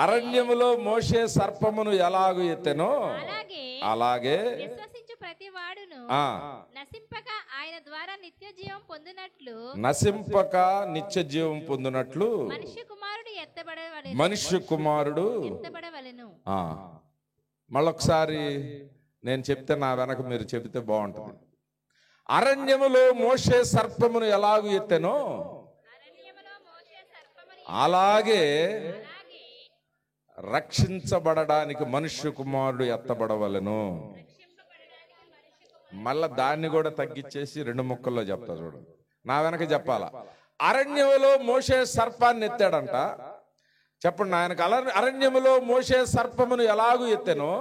అరణ్యములో మోషే సర్పమును ఎలాగు ఎత్తెనో అలాగే విశ్వసించు ప్రతి వాడును నశింపక ఆయన ద్వారా నిత్య జీవం పొందినట్లు మనుష్య కుమారుడు ఎత్తబడవలెను. మళ్ళొకసారి నేను చెప్తే నా వెనక మీరు చెబితే బాగుంటుంది. అరణ్యములో మోషే సర్పమును ఎలాగు ఎత్తెనో అలాగే రక్షించబడడానికి మనుష్య కుమారుడు ఎత్తబడవలెను. మళ్ళా దాన్ని కూడా తగ్గించేసి 2 ముక్కల్లో చెప్తా చూడండి. నా వెనక చెప్పాలా. అరణ్యములో మోషే సర్పాన్ని ఎత్తాడంట. చెప్పండి ఆయనకు. అరణ్యములో మోషే సర్పమును ఎలాగూ ఎత్తెనో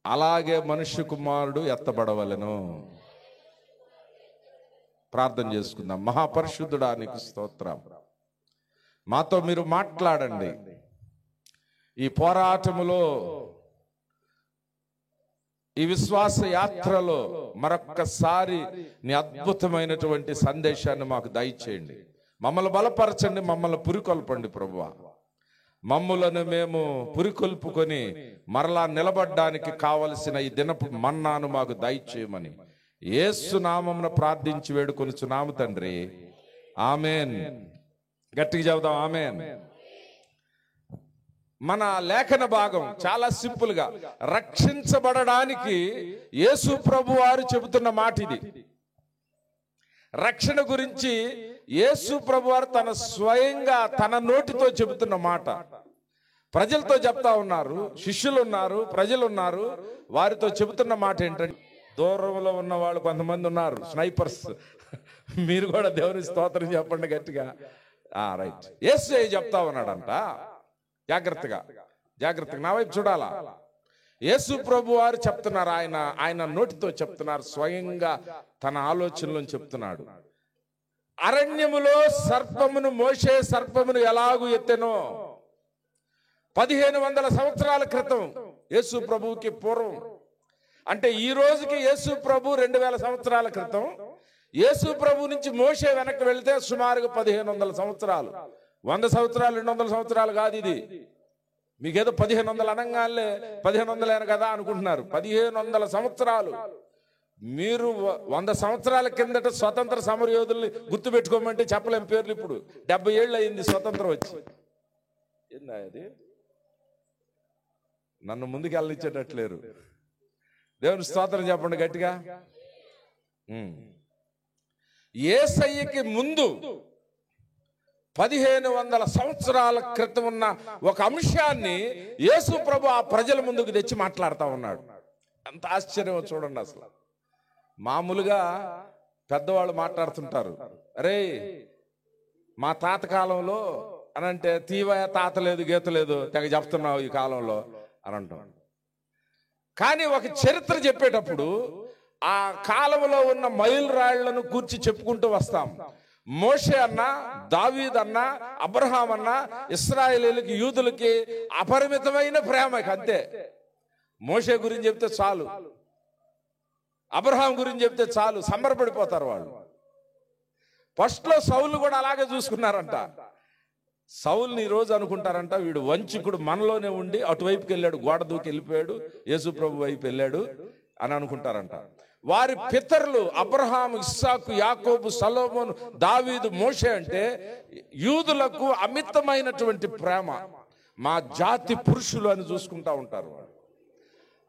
అలాగే మనుష్య కుమారుడు ఎత్తబడవలెను. ప్రార్థన చేసుకుందాం. మహాపరిశుద్ధుడా నీకు స్తోత్రం. మాతో మీరు మాట్లాడండి. ఈ పోరాటములో, ఈ విశ్వాస యాత్రలో మరొక్కసారి నీ అద్భుతమైనటువంటి సందేశాన్ని మాకు దయచేయండి. మమ్మల్ని బలపరచండి, మమ్మల్ని పురికొల్పండి ప్రభువా. మమ్ములను మేము పురికొల్పుకొని మరలా నిలబడ్డానికి కావలసిన ఈ దినపు మన్నాను మాకు దయచేయమని యేసు నామమున ప్రార్థించి వేడుకొనుచున్నాము తండ్రి. ఆమేన్. గట్టిగా చెబుదాం ఆమేన్. మన లేఖన భాగం చాలా సింపుల్ గా, రక్షించబడడానికి యేసు ప్రభు వారు చెబుతున్న మాట ఇది. రక్షణ గురించి యేసు ప్రభు వారు తన స్వయంగా తన నోటితో చెబుతున్న మాట. ప్రజలతో చెప్తా ఉన్నారు, శిష్యులు ఉన్నారు, ప్రజలు ఉన్నారు. వారితో చెబుతున్న మాట ఏంటంటే, దూరంలో ఉన్న వాళ్ళు కొంతమంది ఉన్నారు, స్నైపర్స్. మీరు కూడా దేవుని స్తోత్రం చెప్పండి గట్టిగా. రైట్. యేసు చెప్తా ఉన్నాడంట. జాగ్రత్తగా నా వైపు చూడాలా. యేసు ప్రభు వారు చెప్తున్నారు, ఆయన నోటితో చెప్తున్నారు, స్వయంగా తన ఆలోచనలో చెప్తున్నాడు. అరణ్యములో మోషే సర్పమును ఎలాగూ ఎత్తెనో 1500 సంవత్సరాల క్రితం, యేసు ప్రభువుకి పూర్వం, అంటే ఈ రోజుకి యేసు ప్రభు 2000 సంవత్సరాల క్రితం. యేసు ప్రభు నుంచి మోషే వెనక్కి వెళితే సుమారుగా 1500 సంవత్సరాలు. 100 సంవత్సరాలు 200 సంవత్సరాలు కాదు ఇది. మీకేదో 1500 అనగానే 1500 కదా అనుకుంటున్నారు. 1500 సంవత్సరాలు. మీరు 100 సంవత్సరాల కిందట స్వతంత్ర సమరయోధుల్ని గుర్తు పెట్టుకోమంటే చెప్పలేం పేర్లు. ఇప్పుడు 70 ఏళ్ళు అయింది స్వతంత్రం వచ్చి. ఏందా అది? నన్ను ముందుకు వెళ్ళనిచ్చేటట్లేరు. దేవుని స్తోత్రం చెప్పండి గట్టిగా. యేసయ్యకి ముందు 1500 సంవత్సరాల క్రితం ఉన్న ఒక అంశాన్ని యేసు ప్రభు ఆ ప్రజల ముందుకు తెచ్చి మాట్లాడుతూ ఉన్నాడు. ఎంత ఆశ్చర్యం చూడండి. అసలు మామూలుగా పెద్దవాళ్ళు మాట్లాడుతుంటారు, అరే మా తాత కాలంలో అని అంటే, తీవయ తాత లేదు గీత లేదు తెగ చెప్తున్నావు ఈ కాలంలో అని అంటాం. కానీ ఒక చరిత్ర చెప్పేటప్పుడు ఆ కాలంలో ఉన్న మైలురాళ్లను కూర్చి చెప్పుకుంటూ వస్తాం. మోషే అన్న, దావీద్ అన్న, అబ్రహాం అన్న, ఇశ్రాయేలీయులకి, యూదులకి అపరిమితమైన ప్రేమ. అంతే. మోషే గురించి చెప్తే చాలు, అబ్రహాం గురించి చెప్తే చాలు, సంబరపడిపోతారు వాళ్ళు. ఫస్ట్ లో సౌలు కూడా అలాగే చూసుకున్నారంట. సౌల్ని ఈ రోజు అనుకుంటారంట, వీడు వంచకుడు, మనలోనే ఉండి అటువైపుకి వెళ్ళాడు, గోడ దూకి వెళ్ళిపోయాడు, యేసు ప్రభు వైపు వెళ్ళాడు అని అనుకుంటారంట. వారి పితరులు అబ్రహాం, ఇస్సాకు, యాకోబు, సొలొమోను, దావీదు, మోషే అంటే యూదులకు అమితమైనటువంటి ప్రేమ. మా జాతి పురుషులు అని చూసుకుంటా ఉంటారు వాళ్ళు.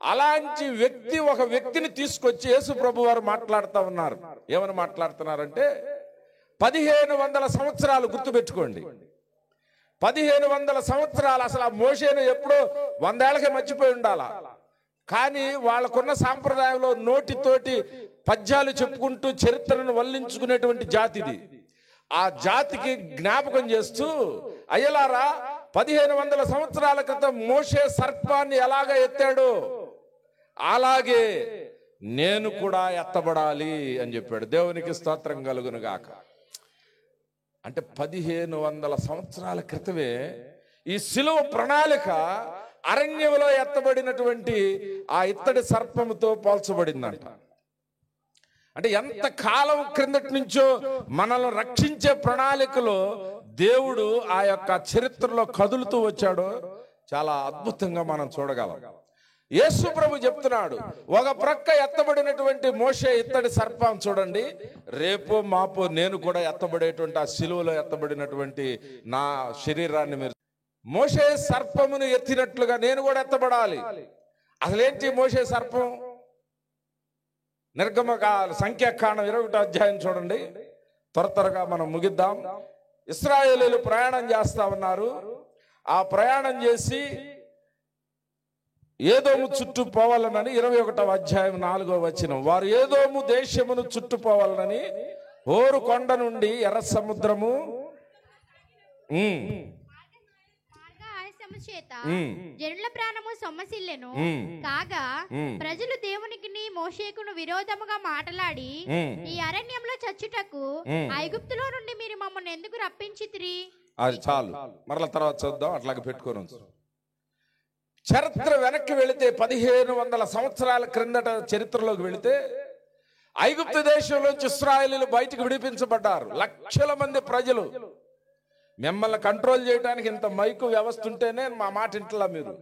అలాంటి వ్యక్తి, ఒక వ్యక్తిని తీసుకొచ్చి యేసు ప్రభు వారు మాట్లాడుతూ ఉన్నారు. ఏమని మాట్లాడుతున్నారంటే, 1500 సంవత్సరాలు గుర్తుపెట్టుకోండి. 1500 సంవత్సరాలు. అసలు ఆ మోషేను ఎప్పుడో 100 ఏళ్ళకే మర్చిపోయి ఉండాలా. కానీ వాళ్ళకున్న సాంప్రదాయంలో నోటితోటి పద్యాలు చెప్పుకుంటూ చరిత్రను వల్లించుకునేటువంటి జాతిది. ఆ జాతికి జ్ఞాపకం చేస్తూ, అయ్యలారా 1500 సంవత్సరాల క్రితం మోషే సర్పాన్ని ఎలాగ ఎత్తాడో అలాగే నేను కూడా ఎత్తబడాలి అని చెప్పాడు. దేవునికి స్తోత్రం కలుగును గాక. అంటే 1500 సంవత్సరాల క్రితమే ఈ శిలువ ప్రణాళిక అరణ్యంలో ఎత్తబడినటువంటి ఆ ఇత్తడి సర్పముతో పోల్చబడిందంట. అంటే ఎంత కాలం క్రిందటి నుంచో మనల్ని రక్షించే ప్రణాళికలో దేవుడు ఆ యొక్క చరిత్రలో కదులుతూ వచ్చాడో చాలా అద్భుతంగా మనం చూడగలం. యేసు ప్రభు చెప్తున్నాడు, ఒక ప్రక్క ఎత్తబడినటువంటి మోషే ఇత్తడి సర్పం చూడండి, రేపో మాపో నేను కూడా ఎత్తబడేటువంటి ఆ సిలువలో ఎత్తబడినటువంటి నా శరీరాన్ని మీరు మోషే సర్పమును ఎత్తినట్లుగా నేను కూడా ఎత్తబడాలి. అసలేంటి మోషే సర్పం? సంఖ్యాకాండం 21వ అధ్యాయం చూడండి. త్వరగా మనం ముగిద్దాం. ఇశ్రాయేలీయులు ప్రయాణం చేస్తా ఉన్నారు. ఆ ప్రయాణం చేసి ఏదోము చుట్టూ పోవాలనని 21వ అధ్యాయం 4వ వచనం, వారు ఏదోము దేశమును చుట్టుపోవాలనని హోరు కొండ నుండి ఎర్ర సముద్రము జనుల ప్రాణము సొమ్మసిల్లెను కాగా ప్రజలు దేవునికి మోషేకును విరోధముగా మాటలాడి, ఈ అరణ్యంలో చచ్చుటకు ఐగుప్తులో నుండి మీరు మమ్మల్ని ఎందుకు రప్పించితిరి? అది చాలు, మరల తర్వాత చూద్దాం. అట్లాగే పెట్టుకోను. చరిత్ర వెనక్కి వెళితే 1500 సంవత్సరాల క్రిందట చరిత్రలోకి వెళితే ఐగుప్తు దేశంలోంచి ఇశ్రాయేలీయులు బయటకు విడిపించబడ్డారు. లక్షల మంది ప్రజలు. మిమ్మల్ని కంట్రోల్ చేయడానికి ఇంత మైకు వ్యవస్థ ఉంటేనే మా మాట ఇంటలా మీరు.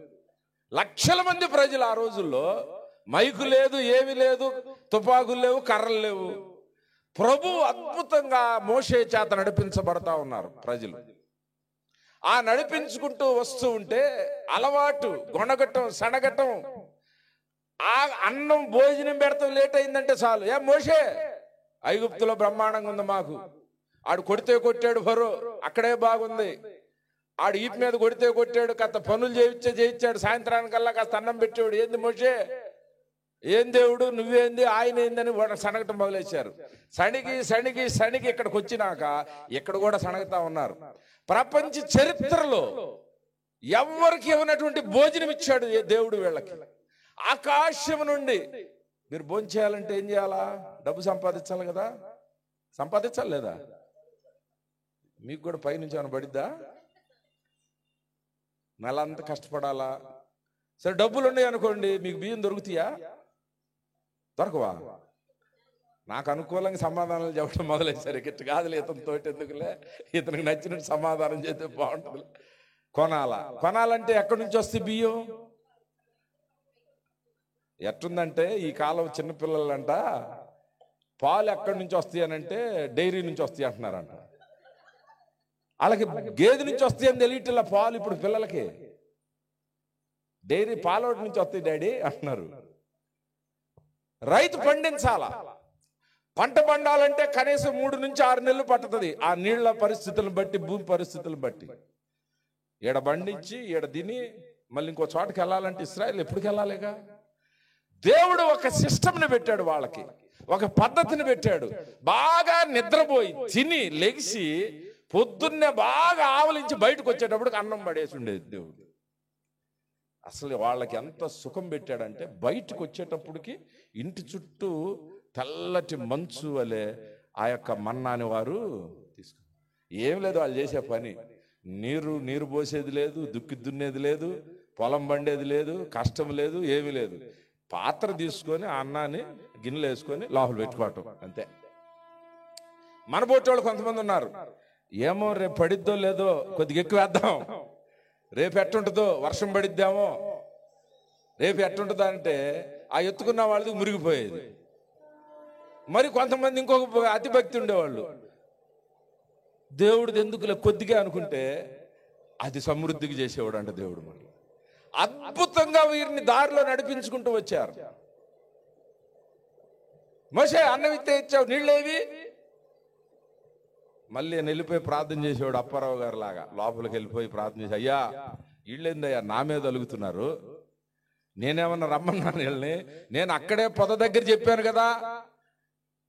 లక్షల మంది ప్రజలు ఆ రోజుల్లో. మైకు లేదు, ఏమి లేదు, తుపాకులు లేవు, కర్రలు లేవు. ప్రభు అద్భుతంగా మోషే చేత నడిపించబడతా ఉన్నారు ప్రజలు. ఆ నడిపించుకుంటూ వస్తూ ఉంటే అలవాటు గొనగటం, సనగటం, ఆ అన్నం భోజనం పెడతాం లేట్ అయిందంటే చాలు, ఏ మోషే ఐగుప్తులో బ్రహ్మాండంగా ఉంది మాకు, ఆడు కొడితే కొట్టాడు ఫరో, అక్కడే బాగుంది, ఆడు ఈపు మీద కొడితే కొట్టాడు, కాస్త పనులు చేయించాడు, సాయంత్రానికల్లా కాస్త అన్నం పెట్టాడు. ఏంది మోషే, ఏం దేవుడు నువ్వేంది, ఆయన ఏందని సనగటం మొదలేశారు. సణిగి సణిగి సణిగి ఇక్కడికి వచ్చినాక ఇక్కడ కూడా సనగతా ఉన్నారు. ప్రపంచ చరిత్రలో ఎవరికి ఇవ్వనటువంటి భోజనం ఇచ్చాడు దేవుడు వీళ్ళకి. ఆకాశం నుండి మీరు భోజనం చేయాలంటే ఏం చేయాలా? డబ్బు సంపాదించాలి కదా, సంపాదించాలి లేదా? మీకు కూడా పైనుంచి ఏమైనా పడిద్దా? నెలంతా కష్టపడాలా? సరే డబ్బులు ఉన్నాయి అనుకోండి, మీకు బియ్యం దొరుకుతాయా? దొరకవా? నాకు అనుకూలంగా సమాధానాలు చెప్పడం మొదలైసారు. ఇట్టు కాదులే, ఇతనితో ఎందుకులే, ఇతనికి నచ్చినట్టు సమాధానం చేస్తే బాగుంటుంది. కొనాలంటే ఎక్కడి నుంచి వస్తే బియ్యం? ఎట్టుందంటే ఈ కాలం చిన్నపిల్లలంట పాలు ఎక్కడి నుంచి వస్తాయి అని అంటే డైరీ నుంచి వస్తాయి అంటున్నారంట. వాళ్ళకి గేదె నుంచి వస్తాయి అని తెలియట్లా పాలు ఇప్పుడు పిల్లలకి. డైరీ పాలోటి నుంచి వస్తాయి డాడీ అంటున్నారు. రైతు పండించాలా, పంట పండాలంటే కనీసం 3 నుంచి 6 నెలలు పట్టుతుంది. ఆ నీళ్ల పరిస్థితులను బట్టి, భూమి పరిస్థితులను బట్టి. ఈడ పండించి ఈడ తిని మళ్ళీ ఇంకో చోటకి వెళ్ళాలంటే ఇశ్రాయేల్ ఎప్పటికి వెళ్ళాలిగా. దేవుడు ఒక సిస్టమ్ని పెట్టాడు వాళ్ళకి, ఒక పద్ధతిని పెట్టాడు. బాగా నిద్రపోయి తిని లెగిసి పొద్దున్నే బాగా ఆవలించి బయటకు వచ్చేటప్పుడు అన్నం పడేసి ఉండేది దేవుడు. అసలు వాళ్ళకి ఎంత సుఖం పెట్టాడంటే బయటకు వచ్చేటప్పటికి ఇంటి చుట్టూ తెల్లటి మంచు వలె ఆ యొక్క మన్నాని వారు తీసుకు. ఏం లేదు వాళ్ళు చేసే పని, నీరు పోసేది లేదు, దుక్కి దున్నేది లేదు, పొలం పండేది లేదు, కష్టం లేదు, ఏమీ లేదు. పాత్ర తీసుకొని ఆ అన్నాన్ని గిన్నెలు వేసుకొని లోపల పెట్టుకోవటం అంతే. మన పోటోళ్ళు కొంతమంది ఉన్నారు, ఏమో రేపు పడిద్దో లేదో కొద్దిగా ఎక్కువ వేద్దాం, రేపు ఎట్టుంటుందో వర్షం పడిద్దామో, రేపు ఎట్టుంటుందా అంటే ఆ ఎత్తుకున్న వాళ్ళది మురిగిపోయేది. మరి కొంతమంది ఇంకొక అతిభక్తి ఉండేవాళ్ళు, దేవుడిది ఎందుకులే కొద్దిగా అనుకుంటే అది సమృద్ధికి చేసేవాడు అంట దేవుడు. మళ్ళీ అద్భుతంగా వీరిని దారిలో నడిపించుకుంటూ వచ్చారు. మోషే అన్నం ఇస్తే ఇచ్చావు, నీళ్ళేవి? మళ్ళీ వెళ్ళిపోయి ప్రార్థన చేసేవాడు అప్పారావు గారు లాగా. లోపలికి వెళ్ళిపోయి ప్రార్థన చేసి, అయ్యా వీళ్ళేందయ్యా నా మీద అలుగుతున్నారు, నేనేమన్నా రమ్మన్నాను వీళ్ళని, నేను అక్కడే పొద దగ్గర చెప్పాను కదా,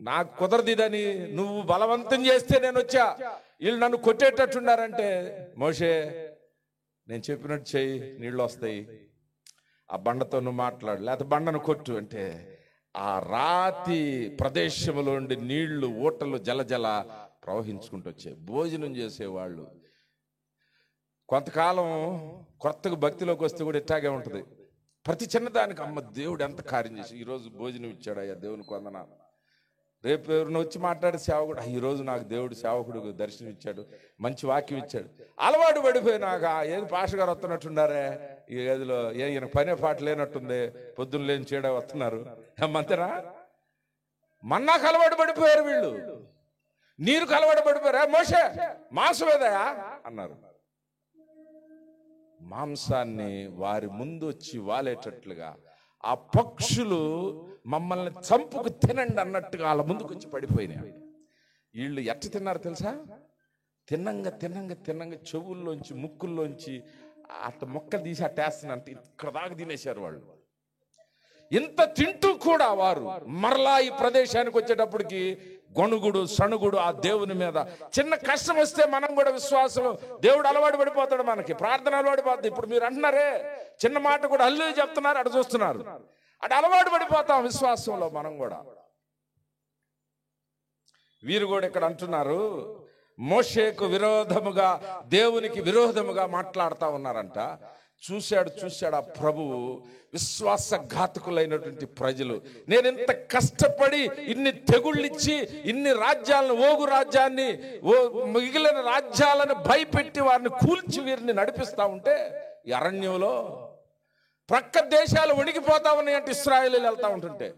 నాకు కుదరదిదని నువ్వు బలవంతం చేస్తే నేను వచ్చా, వీళ్ళు నన్ను కొట్టేటట్టున్నారంటే, మోషే నేను చెప్పినట్టు చెయ్యి, నీళ్ళు వస్తాయి, ఆ బండతో నువ్వు మాట్లాడు, లేకపోతే బండను కొట్టు అంటే ఆ రాతి ప్రదేశంలో ఉండి నీళ్లు ఊటలు జలజల ప్రవహించుకుంటూ వచ్చాయి. భోజనం చేసేవాళ్ళు. కొంతకాలం కొత్తగా భక్తిలోకి వస్తే కూడా ఇట్టాగే ఉంటుంది. ప్రతి చిన్నదానికి అమ్మ దేవుడు ఎంత కార్యం చేసి ఈరోజు భోజనం ఇచ్చాడు, అయ్యా దేవునికి వందనాలు, రేపు ఎవరిని వచ్చి మాట్లాడే సేవకుడు, ఈరోజు నాకు దేవుడు సేవకుడు దర్శనం ఇచ్చాడు, మంచి వాక్యం ఇచ్చాడు, అలవాటు పడిపోయినాక ఏది పాస్టర్ గారు వస్తున్నట్టున్నారే, ఈ గదిలో ఈయన పనే పాట లేనట్టుంది, పొద్దున్న లేని చేయడా వస్తున్నారు మంతరా. మన్నాకు అలవాటు పడిపోయారు వీళ్ళు, నీరుకు అలవాటు పడిపోయారా. మోషే మాంసమేదయా అన్నారు. మాంసాన్ని వారి ముందు వచ్చి వాలేటట్లుగా ఆ పక్షులు మమ్మల్ని చంపుకు తినండి అన్నట్టుగా వాళ్ళ ముందుకు వచ్చి పడిపోయినాయి. వీళ్ళు ఎట్ట తిన్నారు తెలుసా? తిన్నంగా తిన్నంగా తిన్నంగా చెవుల్లోంచి ముక్కుల్లోంచి అట్ట మొక్క తీసి అట్టేస్తున్నంటే ఇక్కడ దాకా తినేశారు వాళ్ళు. ఇంత తింటూ కూడా వారు మరలా ఈ ప్రదేశానికి వచ్చేటప్పటికి గొణుగుడు సణుగుడు ఆ దేవుని మీద. చిన్న కష్టం వస్తే మనం కూడా విశ్వాసం, దేవుడు అలవాటు పడిపోతాడు, మనకి ప్రార్థన అలవాటు పడుతుంది. ఇప్పుడు మీరు అంటున్నారే చిన్న మాట కూడా హల్లు చెప్తున్నారు, అటు చూస్తున్నారు, అటు అలవాటు పడిపోతాం విశ్వాసంలో మనం కూడా. వీరు కూడా ఇక్కడ అంటున్నారు, మోషేకు విరోధముగా దేవునికి విరోధముగా మాట్లాడుతూ ఉన్నారంట. చూశాడు ఆ ప్రభువు, విశ్వాసఘాతకులైనటువంటి ప్రజలు, నేను ఇంత కష్టపడి ఇన్ని తెగుళ్ళిచ్చి ఇన్ని రాజ్యాలను, ఓగు రాజ్యాన్ని, మిగిలిన రాజ్యాలను భయపెట్టి వారిని కూల్చి వీరిని నడిపిస్తా ఉంటే ఈ అరణ్యంలో ప్రక్క దేశాలు వణికిపోతా ఉన్నాయి అంటే ఇశ్రాయేలీలు వెళ్తా ఉంటుంటే.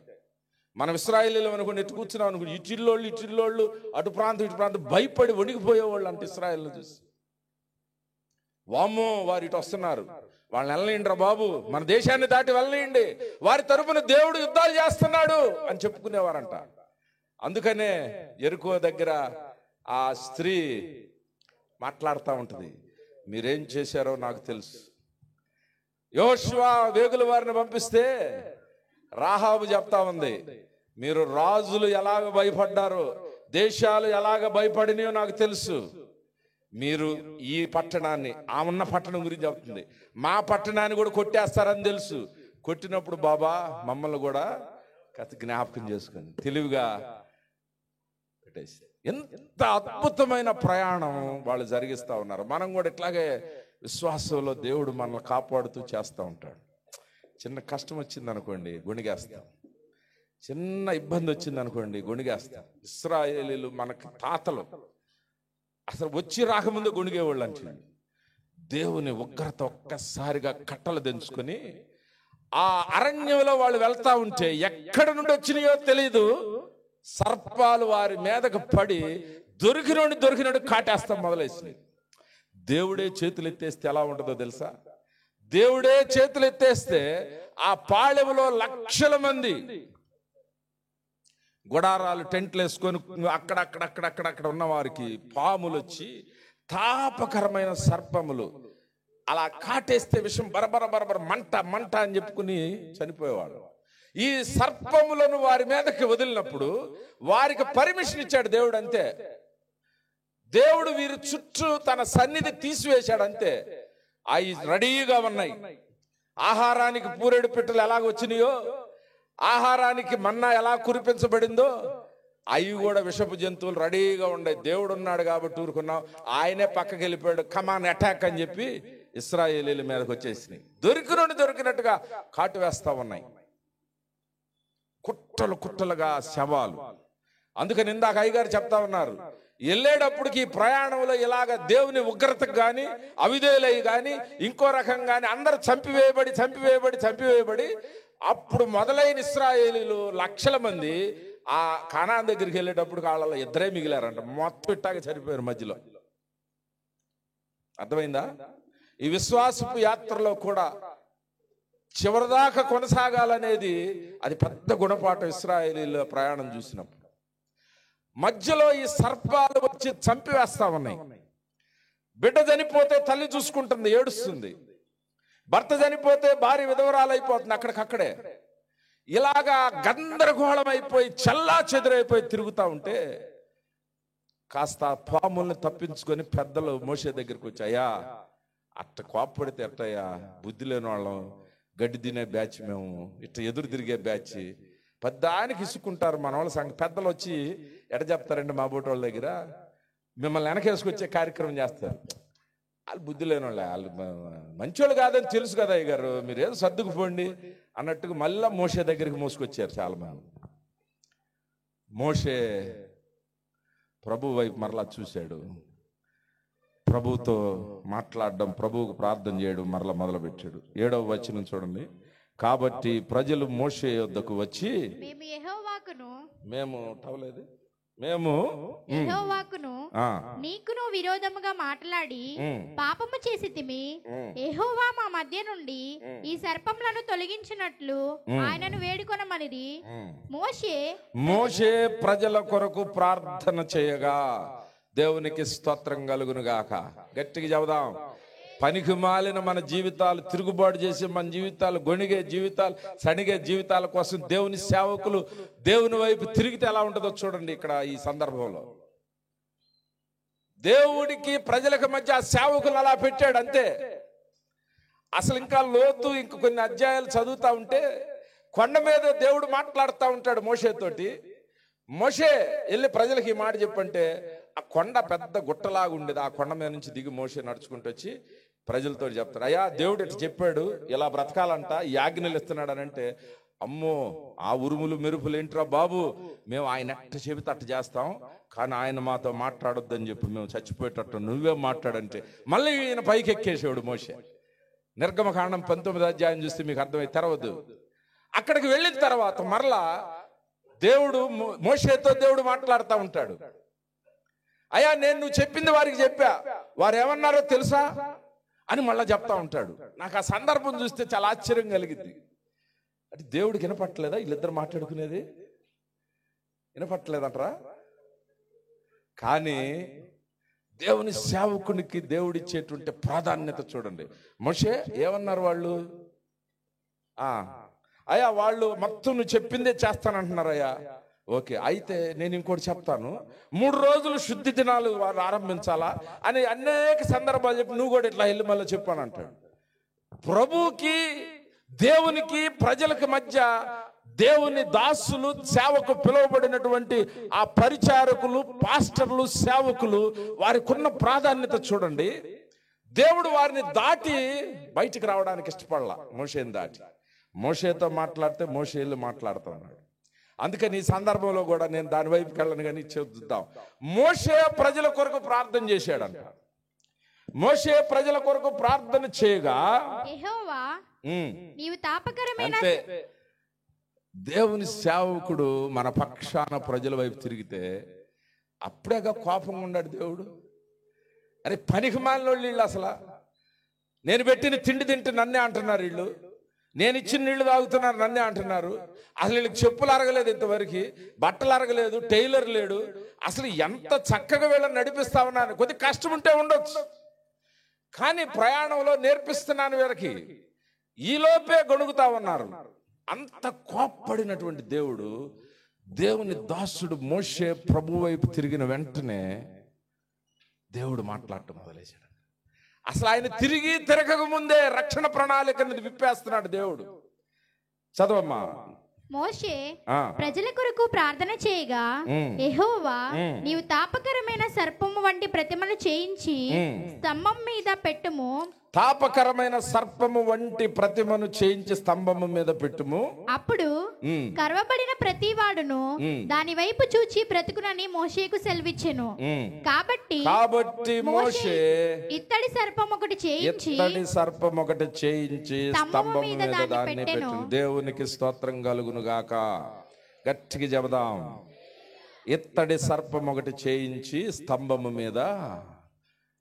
మనం ఇశ్రాయేలీలు అనుకుని ఎట్టు కూర్చున్నాం అనుకుని ఇటిల్లోళ్ళు అటు ప్రాంతం ఇటు ప్రాంతం భయపడి వణికిపోయేవాళ్ళు అంటే ఇశ్రాయేలు చూసి. వామ్మో వారు ఇటు వస్తున్నారు, వాళ్ళని వెళ్ళనిండ్రా బాబు, మన దేశాన్ని దాటి వెళ్ళనియండి, వారి తరపున దేవుడు యుద్ధాలు చేస్తున్నాడు అని చెప్పుకునేవారంట. అందుకనే యెరికో దగ్గర ఆ స్త్రీ మాట్లాడుతూ ఉంటుంది, మీరేం చేశారో నాకు తెలుసు. యెహోషువ వేగుల వారిని పంపిస్తే రాహాబు చెప్తా ఉంది, మీరు రాజులు ఎలాగ భయపడ్డారో, దేశాలు ఎలాగ భయపడినాయో నాకు తెలుసు. మీరు ఈ పట్టణాన్ని, ఆ ఉన్న పట్టణం గురించి చెప్తుంది, మా పట్టణాన్ని కూడా కొట్టేస్తారని తెలుసు. కొట్టినప్పుడు బాబా మమ్మల్ని కూడా కథ జ్ఞాపకం చేసుకుని తెలివిగా పెట్టేసి. ఎంత అద్భుతమైన ప్రయాణం వాళ్ళు జరిగిస్తూ ఉన్నారు. మనం కూడా ఇట్లాగే విశ్వాసంలో దేవుడు మనల్ని కాపాడుతూ చేస్తూ ఉంటాడు. చిన్న కష్టం వచ్చింది అనుకోండి గొణిగేస్తాం, చిన్న ఇబ్బంది వచ్చింది అనుకోండి గొణిగేస్తాం. ఇశ్రాయేలీలు మనకి తాతలు అసలు వచ్చి రాకముందే గొణిగేవాళ్ళు అంటే. దేవుని ఉగ్రత ఒక్కసారిగా కట్టలు దించుకొని ఆ అరణ్యంలో వాళ్ళు వెళ్తా ఉంటే ఎక్కడి నుండి వచ్చినాయో తెలియదు, సర్పాలు వారి మీదకు పడి దొరికినోడు కాటేస్తాం మొదలేసినాయి. దేవుడే చేతులు ఎత్తేస్తే ఎలా ఉంటుందో తెలుసా? దేవుడే చేతులు ఎత్తేస్తే ఆ పాళెంలో లక్షల మంది గుడారాలు టెంట్లు వేసుకొని అక్కడక్కడ ఉన్న వారికి పాములు వచ్చి, తాపకరమైన సర్పములు అలా కాటేస్తే విషం బరబర మంట అని చెప్పుకుని చనిపోయేవాడు. ఈ సర్పములను వారి మీదకి వదిలినప్పుడు వారికి పర్మిషన్ ఇచ్చాడు దేవుడు, అంతే. దేవుడు వీరి చుట్టూ తన సన్నిధి తీసివేశాడు, అంతే. అవి రెడీగా ఉన్నాయి. ఆహారానికి పూరేడు పిట్టలు ఎలాగ వచ్చినాయో, ఆహారానికి మన్నా ఎలా కురిపించబడిందో, అవి కూడా విషపు జంతువులు రెడీగా ఉన్నాయి. దేవుడు ఉన్నాడు కాబట్టి ఊరుకున్నాం, ఆయనే పక్కకి వెళ్ళిపోయాడు, కమాన్ అటాక్ అని చెప్పి ఇశ్రాయేలీల మీదకి వచ్చేసినాయి. దొరికినట్టుగా కాటు వేస్తా ఉన్నాయి, కుట్టలుగా శవాలు. అందుకని ఇందాక అయ్యగారు చెప్తా ఉన్నారు, వెళ్ళేటప్పటికి ఈ ప్రయాణంలో ఇలాగ దేవుని ఉగ్రతకు కానీ అవిధేయులై కానీ ఇంకో రకం కానీ అందరు చంపివేయబడి అప్పుడు మొదలైన ఇశ్రాయేలీలు లక్షల మంది ఆ కానాన్ దగ్గరికి వెళ్ళేటప్పుడు వాళ్ళలో ఇద్దరే మిగిలారంట, మొత్తం ఇట్టాగా చనిపోయారు మధ్యలో. అర్థమైందా? ఈ విశ్వాసపు యాత్రలో కూడా చివరిదాకా కొనసాగాలనేది అది పెద్ద గుణపాఠం. ఇశ్రాయేలీల ప్రయాణం చూసినప్పుడు మధ్యలో ఈ సర్పాలు వచ్చి చంపివేస్తా ఉన్నాయి. బిడ్డ చనిపోతే తల్లి చూసుకుంటుంది, ఏడుస్తుంది. భర్త చనిపోతే భార్య విధవరాలైపోతుంది అక్కడికక్కడే. ఇలాగా గందరగోళం అయిపోయి చల్లా చెదురైపోయి తిరుగుతూ ఉంటే కాస్త పాముల్ని తప్పించుకొని పెద్దలు మోషే దగ్గరికి వచ్చి, అయ్యా అట్ట కోప్పడితే ఎట్టయ్యా, బుద్ధి లేని వాళ్ళం, గడ్డి తినే బ్యాచ్ మేము, ఇట్ట ఎదురు తిరిగే బ్యాచ్, పెద్దానికి ఇసుకుంటారు మన వాళ్ళ సంగతి. పెద్దలు వచ్చి ఎట చెప్తారండి మా బోటి వాళ్ళ దగ్గర, మిమ్మల్ని వెనకేసుకొచ్చే కార్యక్రమం చేస్తారు. వాళ్ళు బుద్ధి లేని వాళ్ళే, వాళ్ళు మంచోళ్ళు కాదని తెలుసు కదా అయ్యగారు, మీరు ఏదో సర్దుకుపోండి అన్నట్టుగా మళ్ళీ మోషే దగ్గరికి మోసుకొచ్చారు చాలా మంది. మోషే ప్రభు వైపు మరలా చూశాడు. ప్రభువుతో మాట్లాడడం, ప్రభువుకు ప్రార్థన చేయడం మరలా మొదలుపెట్టాడు. 7వ వచనం చూడండి. కాబట్టి ప్రజలు మోషే యొద్దకు వచ్చి, యెహోవాకును నీకును విరోధముగా మాట్లాడి పాపము చేసితిమి. యెహోవా మా మధ్య నుండి ఈ సర్పములను తొలగించినట్లు ఆయనను వేడుకొనమనిరి. మోషే ప్రజల కొరకు ప్రార్థన చేయగా, దేవునికి స్తోత్రం కలుగును గాక. గట్టిగా చెబుదాం. పనికి మాలిన మన జీవితాలు, తిరుగుబాటు చేసి మన జీవితాలు, గొణిగే జీవితాలు, సణిగే జీవితాల కోసం దేవుని సేవకులు దేవుని వైపు తిరిగితే ఎలా ఉంటుందో చూడండి. ఇక్కడ ఈ సందర్భంలో దేవుడికి ప్రజలకు మధ్య ఆ సేవకులు అలా పెట్టాడు అంతే. అసలు ఇంకా లోతు ఇంక కొన్ని అధ్యాయాలు చదువుతా ఉంటే కొండ మీద దేవుడు మాట్లాడుతూ ఉంటాడు మోషేతోటి. మోషే వెళ్ళి ప్రజలకు ఈ మాట చెప్పంటే, ఆ కొండ పెద్ద గుట్టలాగా ఉండేది. ఆ కొండ మీద నుంచి దిగి మోషే నడుచుకుంటూ వచ్చి ప్రజలతో చెప్తాడు, అయ్యా దేవుడు ఇట్లా చెప్పాడు, ఇలా బ్రతకాలంట, ఈ ఆజ్ఞలు ఇస్తున్నాడు అని అంటే, అమ్మో ఆ ఉరుములు మెరుపులు ఏంట్రా బాబు, మేము ఆయన ఎట్ట చెబితే అట్ట చేస్తాం, కానీ ఆయన మాతో మాట్లాడొద్దని చెప్పి మేము చచ్చిపోయేటట్టు నువ్వే మాట్లాడంటే మళ్ళీ ఈయన పైకి ఎక్కేసేవాడు మోషే. నిర్గమకాండం 19వ అధ్యాయం చూస్తే మీకు అర్థమై తెరవద్దు. అక్కడికి వెళ్ళిన తర్వాత మరలా దేవుడు మోషేతో దేవుడు మాట్లాడుతూ ఉంటాడు. అయ్యా నేను నువ్వు చెప్పింది వారికి చెప్పా, వారు ఏమన్నారో తెలుసా అని మళ్ళా చెప్తా ఉంటాడు. నాకు ఆ సందర్భం చూస్తే చాలా ఆశ్చర్యం కలిగింది. అంటే దేవుడికి వినపట్టలేదా వీళ్ళిద్దరు మాట్లాడుకునేది? వినపట్టలేదంటరా? కానీ దేవుని సేవకునికి దేవుడిచ్చేటువంటి ప్రాధాన్యత చూడండి. మోషే ఏమన్నారు వాళ్ళు? అయ్యా వాళ్ళు మొత్తం నువ్వు చెప్పిందే చేస్తానంటున్నారయ్యా. ఓకే, అయితే నేను ఇంకోటి చెప్తాను, 3 రోజులు శుద్ధి దినాలు వారు ఆరంభించాలా అని అనేక సందర్భాలు చెప్పి నువ్వు కూడా ఇట్లా వెళ్ళి మళ్ళీ చెప్పానంటాడు. ప్రభువుకి, దేవునికి, ప్రజలకు మధ్య దేవుని దాసులు, సేవకు పిలువబడినటువంటి ఆ పరిచారకులు, పాస్టర్లు, సేవకులు, వారికి ఉన్న ప్రాధాన్యత చూడండి. దేవుడు వారిని దాటి బయటికి రావడానికి ఇష్టపడలా. మోషేని దాటి మోషేతో మాట్లాడితే మోషే వెళ్ళి మాట్లాడుతున్నాడు. అందుకని ఈ సందర్భంలో కూడా నేను దాని వైపుకి వెళ్ళను కానీ చూద్దాం. మోషే ప్రజల కొరకు ప్రార్థన చేశాడంట. మోషే ప్రజల కొరకు ప్రార్థన చేయగా అంటే దేవుని సేవకుడు మన పక్షాన ప్రజల వైపు తిరిగితే అప్పుడేగా కోపంగా ఉన్నాడు దేవుడు. అరే పనికి మాలిన వాళ్ళు వీళ్ళు, అసలు నేను పెట్టిన తిండి తింటే నన్నే అంటున్నారు వీళ్ళు, నేను ఇచ్చిన నీళ్లు తాగుతున్నారు నన్నే అంటున్నారు, అసలు వీళ్ళకి చెప్పులు అరగలేదు, ఇంతవరకు బట్టలు అరగలేదు, టైలర్ లేడు, అసలు ఎంత చక్కగా వీళ్ళని నడిపిస్తా ఉన్నాను. కొద్ది కష్టం ఉంటే ఉండొచ్చు, కానీ ప్రయాణంలో నేర్పిస్తున్నాను వీళ్ళకి, ఈలోపే గొణుగుతా ఉన్నారు. అంత కోప్పడినటువంటి దేవుడు, దేవుని దాసుడు మోషే ప్రభు వైపు తిరిగిన వెంటనే దేవుడు మాట్లాడటం మొదలేశాడు. అసలు ఆయన తిరగక ముందే రక్షణ ప్రణాళికను విప్పేస్తున్నాడు దేవుడు. చదవమ్మా. మోషే ప్రజల కొరకు ప్రార్థన చేయగా, యెహోవా నీవు తాపకరమైన సర్పము వంటి ప్రతిమను చేయించి స్తంభం మీద పెట్టుము. తాపకరమైన సర్పము వంటి ప్రతిమను చేయించి స్తంభము మీద పెట్టుము. అప్పుడు కర్వబడిన ప్రతి వాడును దాని వైపు చూచి బ్రతుకునని మోషేకు సెలవిచ్చెను. కాబట్టి మోషే ఇత్తడి సర్పం ఒకటి చేయించి స్తంభం మీద దాన్ని పెట్టెను. దేవునికి స్తోత్రం కలుగును గాక. గట్టిగా చెబుదాం. ఇత్తడి సర్పం ఒకటి చేయించి స్తంభము మీద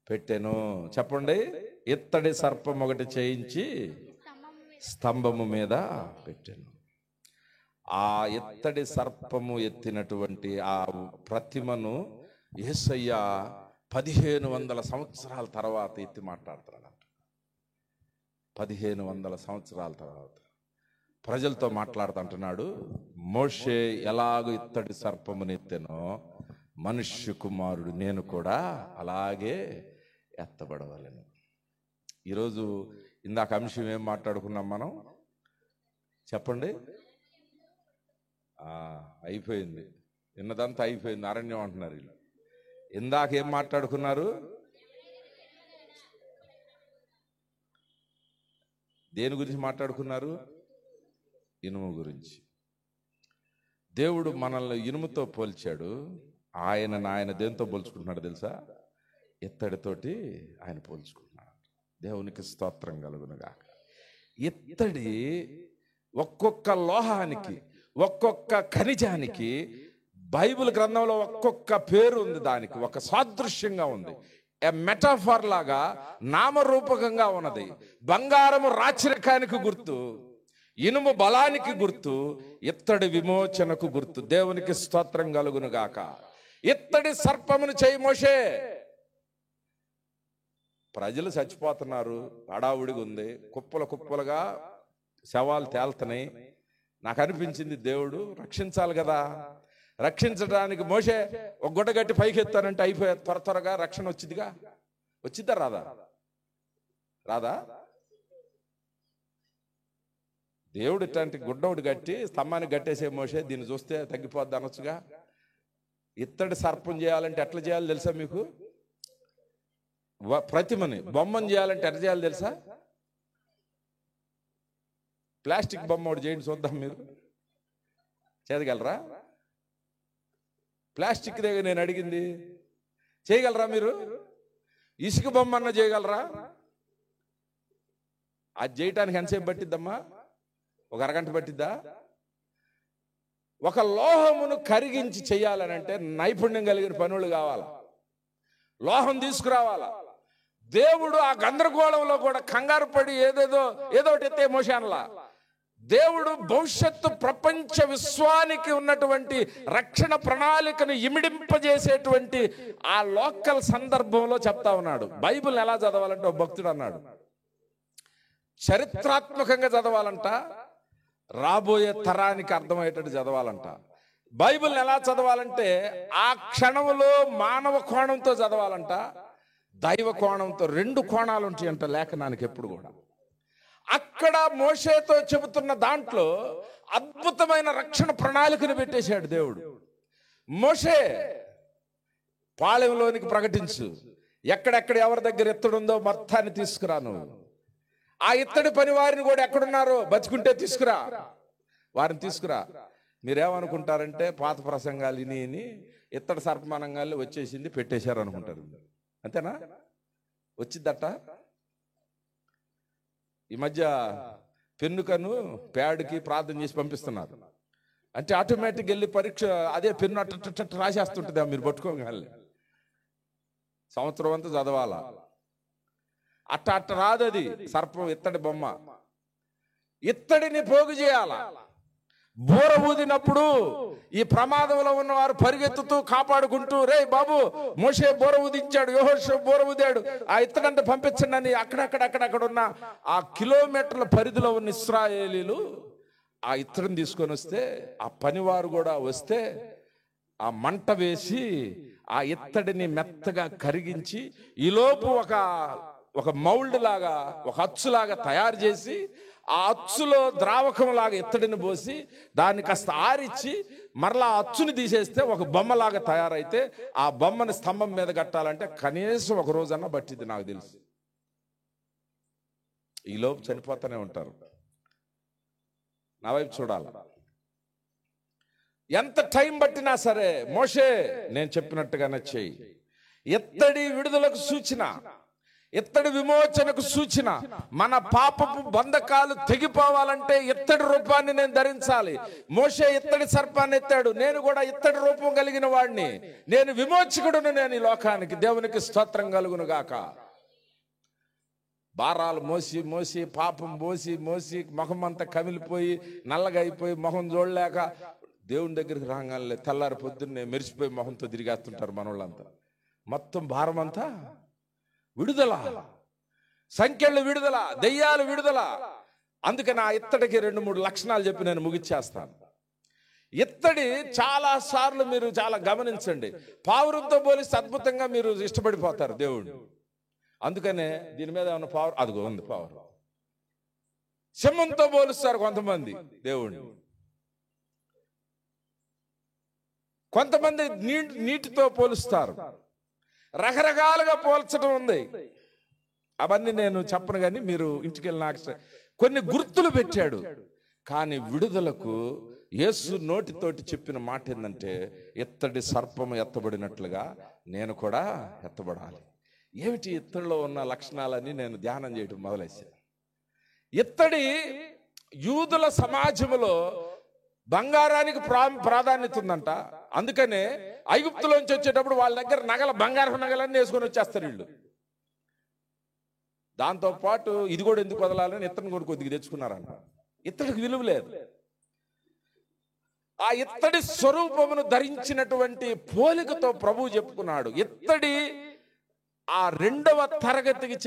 పెట్టెను. చెప్పండి. ఇత్తడి సర్పం ఒకటి చేయించి స్తంభము మీద పెట్టెను. ఆ ఇత్తడి సర్పము ఎత్తినటువంటి ఆ ప్రతిమను యేసయ్య 1500 సంవత్సరాల తర్వాత ఎత్తి మాట్లాడుతున్నాడు. 1500 సంవత్సరాల తర్వాత ప్రజలతో మాట్లాడుతుంటున్నాడు. మోషే ఎలాగో ఇత్తడి సర్పమును ఎత్తెనో మనుష్య కుమారుడు నేను కూడా అలాగే ఎత్తబడవలెను. ఈరోజు ఇందాక అంశం ఏం మాట్లాడుకున్నాం మనం? చెప్పండి. అయిపోయింది, విన్నదంతా అయిపోయింది, అరణ్యం అంటున్నారు వీళ్ళు. ఇందాక ఏం మాట్లాడుకున్నారు? దేని గురించి మాట్లాడుకున్నారు? ఇనుము గురించి. దేవుడు మనల్ని ఇనుముతో పోల్చాడు, ఆయన దేంతో పోల్చుకుంటున్నాడు తెలుసా? ఇత్తడితోటి ఆయన పోల్చుకుంటున్నాడు. దేవునికి స్తోత్రం కలుగునుగా. ఇత్తడి ఒక్కొక్క లోహానికి, ఒక్కొక్క ఖనిజానికి బైబిల్ గ్రంథంలో ఒక్కొక్క పేరు ఉంది, దానికి ఒక సాదృశ్యంగా ఉంది. ఏ మెటాఫర్ లాగా, నామరూపకంగా ఉన్నది. బంగారము రాచరికానికి గుర్తు, ఇనుము బలానికి గుర్తు, ఇత్తడి విమోచనకు గుర్తు. దేవునికి స్తోత్రం కలుగును గాక. ఇత్తడి సర్పమును చేయి మోషే. ప్రజలు చచ్చిపోతున్నారు, హడావుడిగా ఉంది, కుప్పలుగా శవాలు తేలుతున్నాయి. నాకు అనిపించింది దేవుడు రక్షించాలి కదా, రక్షించడానికి మోషే ఒక గుడ్డ గట్టి పైకి ఎత్తానంటే అయిపోయే, త్వరగా రక్షణ వచ్చిద్దా రాదా? దేవుడు ఇట్లాంటి గుడ్డవుడు కట్టి స్తంభానికి కట్టేసే మోషే, దీన్ని చూస్తే తగ్గిపోద్ది అనొచ్చుగా. ఇత్తడి సర్పం చేయాలంటే ఎట్లా చేయాలో తెలుసా మీకు? ప్రతిమని బొమ్మను చేయాలంటే ఎట్లా చేయాలో తెలుసా? ప్లాస్టిక్ బొమ్మ ఒకటి చేయండి చూద్దాం, మీరు చేయగలరా? ప్లాస్టిక్ దగ్గర నేను అడిగింది, చేయగలరా మీరు? ఇసుక బొమ్మ అన్న చేయగలరా? అది చేయటానికి ఎంతసేపు పట్టిద్దమ్మా? ఒక అరగంట పట్టిద్దా? ఒక లోహమును కరిగించి చెయ్యాలనంటే నైపుణ్యం కలిగిన పనులు కావాలా, లోహం తీసుకురావాలా. దేవుడు ఆ గందరగోళంలో కూడా కంగారు పడి ఏదో ఒకటి ఎత్తే మోషాన్లా. దేవుడు భవిష్యత్తు ప్రపంచ విశ్వానికి ఉన్నటువంటి రక్షణ ప్రణాళికను ఇమిడింపజేసేటువంటి ఆ లోకల్ సందర్భంలో చెప్తా ఉన్నాడు. బైబిల్ ఎలా చదవాలంటే ఒక భక్తుడు అన్నాడు, చరిత్రాత్మకంగా చదవాలంట, రాబోయే తరానికి అర్థమయ్యేటట్టు చదవాలంట. బైబిల్ ఎలా చదవాలంటే ఆ క్షణంలో మానవ కోణంతో చదవాలంట, దైవ కోణంతో. రెండు కోణాలు ఉంటాయంట లేఖనానికి ఎప్పుడు కూడా. అక్కడ మోషేతో చెబుతున్న దాంట్లో అద్భుతమైన రక్షణ ప్రణాళికను పెట్టేశాడు దేవుడు. మోషే, పాళెంలోనికి ప్రకటించు, ఎక్కడెక్కడ ఎవరి దగ్గర ఎత్తడుందో మొత్తాన్ని తీసుకురాను. ఆ ఇత్తడి పని వారిని కూడా ఎక్కడున్నారో బతుకుంటే తీసుకురా, వారిని తీసుకురా. మీరేమనుకుంటారంటే పాత ప్రసంగాలు ఇని ఇత్తడి సర్పమానంగాల్లో వచ్చేసింది పెట్టేశారు అనుకుంటారు. అంతేనా? వచ్చిద్దట. ఈ మధ్య పెన్నుకను ప్యాడ్కి ప్రార్థన చేసి పంపిస్తున్నారు. అంటే ఆటోమేటిక్ వెళ్ళి పరీక్ష అదే పెన్ను అట్ట రాసేస్తుంటుంది, మీరు పట్టుకోగలి. సంవత్సరం అంతా చదవాలా. అట్ట రాదది సర్పం, ఇత్తడి బొమ్మ. ఇత్తడిని పోగు చేయాల. బూర ఊదినప్పుడు ఈ ప్రమాదంలో ఉన్నవారు పరిగెత్తుతూ కాపాడుకుంటూ, రే బాబు మోషే బూర ఊదించాడు, యెహోషువ బూర ఊదాడు, ఆ ఇత్తడంటే పంపించండి అని అక్కడక్కడ ఉన్న ఆ కిలోమీటర్ల పరిధిలో ఉన్న ఇశ్రాయేలీలు ఆ ఇత్తడిని తీసుకొని వస్తే, ఆ పనివారు కూడా వస్తే ఆ మంట వేసి ఆ ఇత్తడిని మెత్తగా కరిగించి ఈలోపు ఒక మౌల్డ్ లాగా, ఒక అచ్చులాగా తయారు చేసి, ఆ అచ్చులో ద్రావకం లాగా ఇత్తడిని పోసి దాన్ని కాస్త ఆరిచ్చి మరలా ఆ అచ్చుని తీసేస్తే ఒక బొమ్మలాగా తయారైతే ఆ బొమ్మని స్తంభం మీద కట్టాలంటే కనీసం ఒక రోజన్నా పట్టింది నాకు తెలుసు. ఈలోపు చనిపోతూనే ఉంటారు. నా వైపు చూడాలి. ఎంత టైం పట్టినా సరే మోషే నేను చెప్పినట్టుగానే చెయ్యి. ఇత్తడి విడుదలకు సూచన, ఇత్తడి విమోచనకు సూచన. మన పాపపు బంధకాలు తెగిపోవాలంటే ఇత్తడి రూపాన్ని నేను ధరించాలి. మోషే ఇత్తడి సర్పాన్ని ఎత్తాడు, నేను కూడా ఇత్తడి రూపం కలిగిన వాడిని, నేను విమోచకుడును, నేను ఈ లోకానికి. దేవునికి స్తోత్రం కలుగును గాక. భారాలు మోసి మోసి పాపం మోసి మొహం అంతా కమిలిపోయి నల్లగా అయిపోయి మొహం చూడలేక దేవుని దగ్గరికి రాగానే తెల్లారి పొద్దున్నే మెరిసిపోయి మొహంతో తిరిగేస్తుంటారు మనోళ్ళంతా. మొత్తం భారం అంతా విడుదల, సంఖ్యలు విడుదల, దెయ్యాలు విడుదల. అందుకని ఆ ఇత్తడికి 2-3 లక్షణాలు చెప్పి నేను ముగిచ్చేస్తాను. ఇత్తడి చాలా సార్లు మీరు చాలా గమనించండి, పావురంతో పోలిస్తే అద్భుతంగా మీరు ఇష్టపడిపోతారు దేవుడు. అందుకనే దీని మీద ఏమన్నా పావురం, అదిగో ఉంది పావురం. సింహంతో పోలుస్తారు కొంతమంది దేవుడిని, కొంతమంది నీటితో పోలుస్తారు, రకరకాలుగా పోల్చడం ఉంది. అవన్నీ నేను చెప్పను, కానీ మీరు ఇంటికి వెళ్ళి నాకు కొన్ని గుర్తులు పెట్టాడు. కానీ విడుదలకు యేసు నోటితోటి చెప్పిన మాట ఏంటంటే, ఇత్తడి సర్పము ఎత్తబడినట్లుగా నేను కూడా ఎత్తబడాలి. ఏమిటి ఇత్తడిలో ఉన్న లక్షణాలని నేను ధ్యానం చేయడం మొదలైశాను. ఇత్తడి యూదుల సమాజంలో బంగారానికి ప్రాధాన్యత ఉందంట. అందుకనే ఐగుప్తులోంచి వచ్చేటప్పుడు వాళ్ళ దగ్గర నగల, బంగారపు నగలన్నీ వేసుకొని వచ్చేస్తారు వీళ్ళు. దాంతో పాటు ఇది కూడా ఎందుకు వదలాలని ఇత్తడిని కూడా కొద్దిగా తెచ్చుకున్నారంట. ఇత్తడికి విలువ లేదు. ఆ ఇత్తడి స్వరూపమును ధరించినటువంటి పోలికతో ప్రభువు చెప్పుకున్నాడు. ఇత్తడి ఆ రెండవ తరగతికి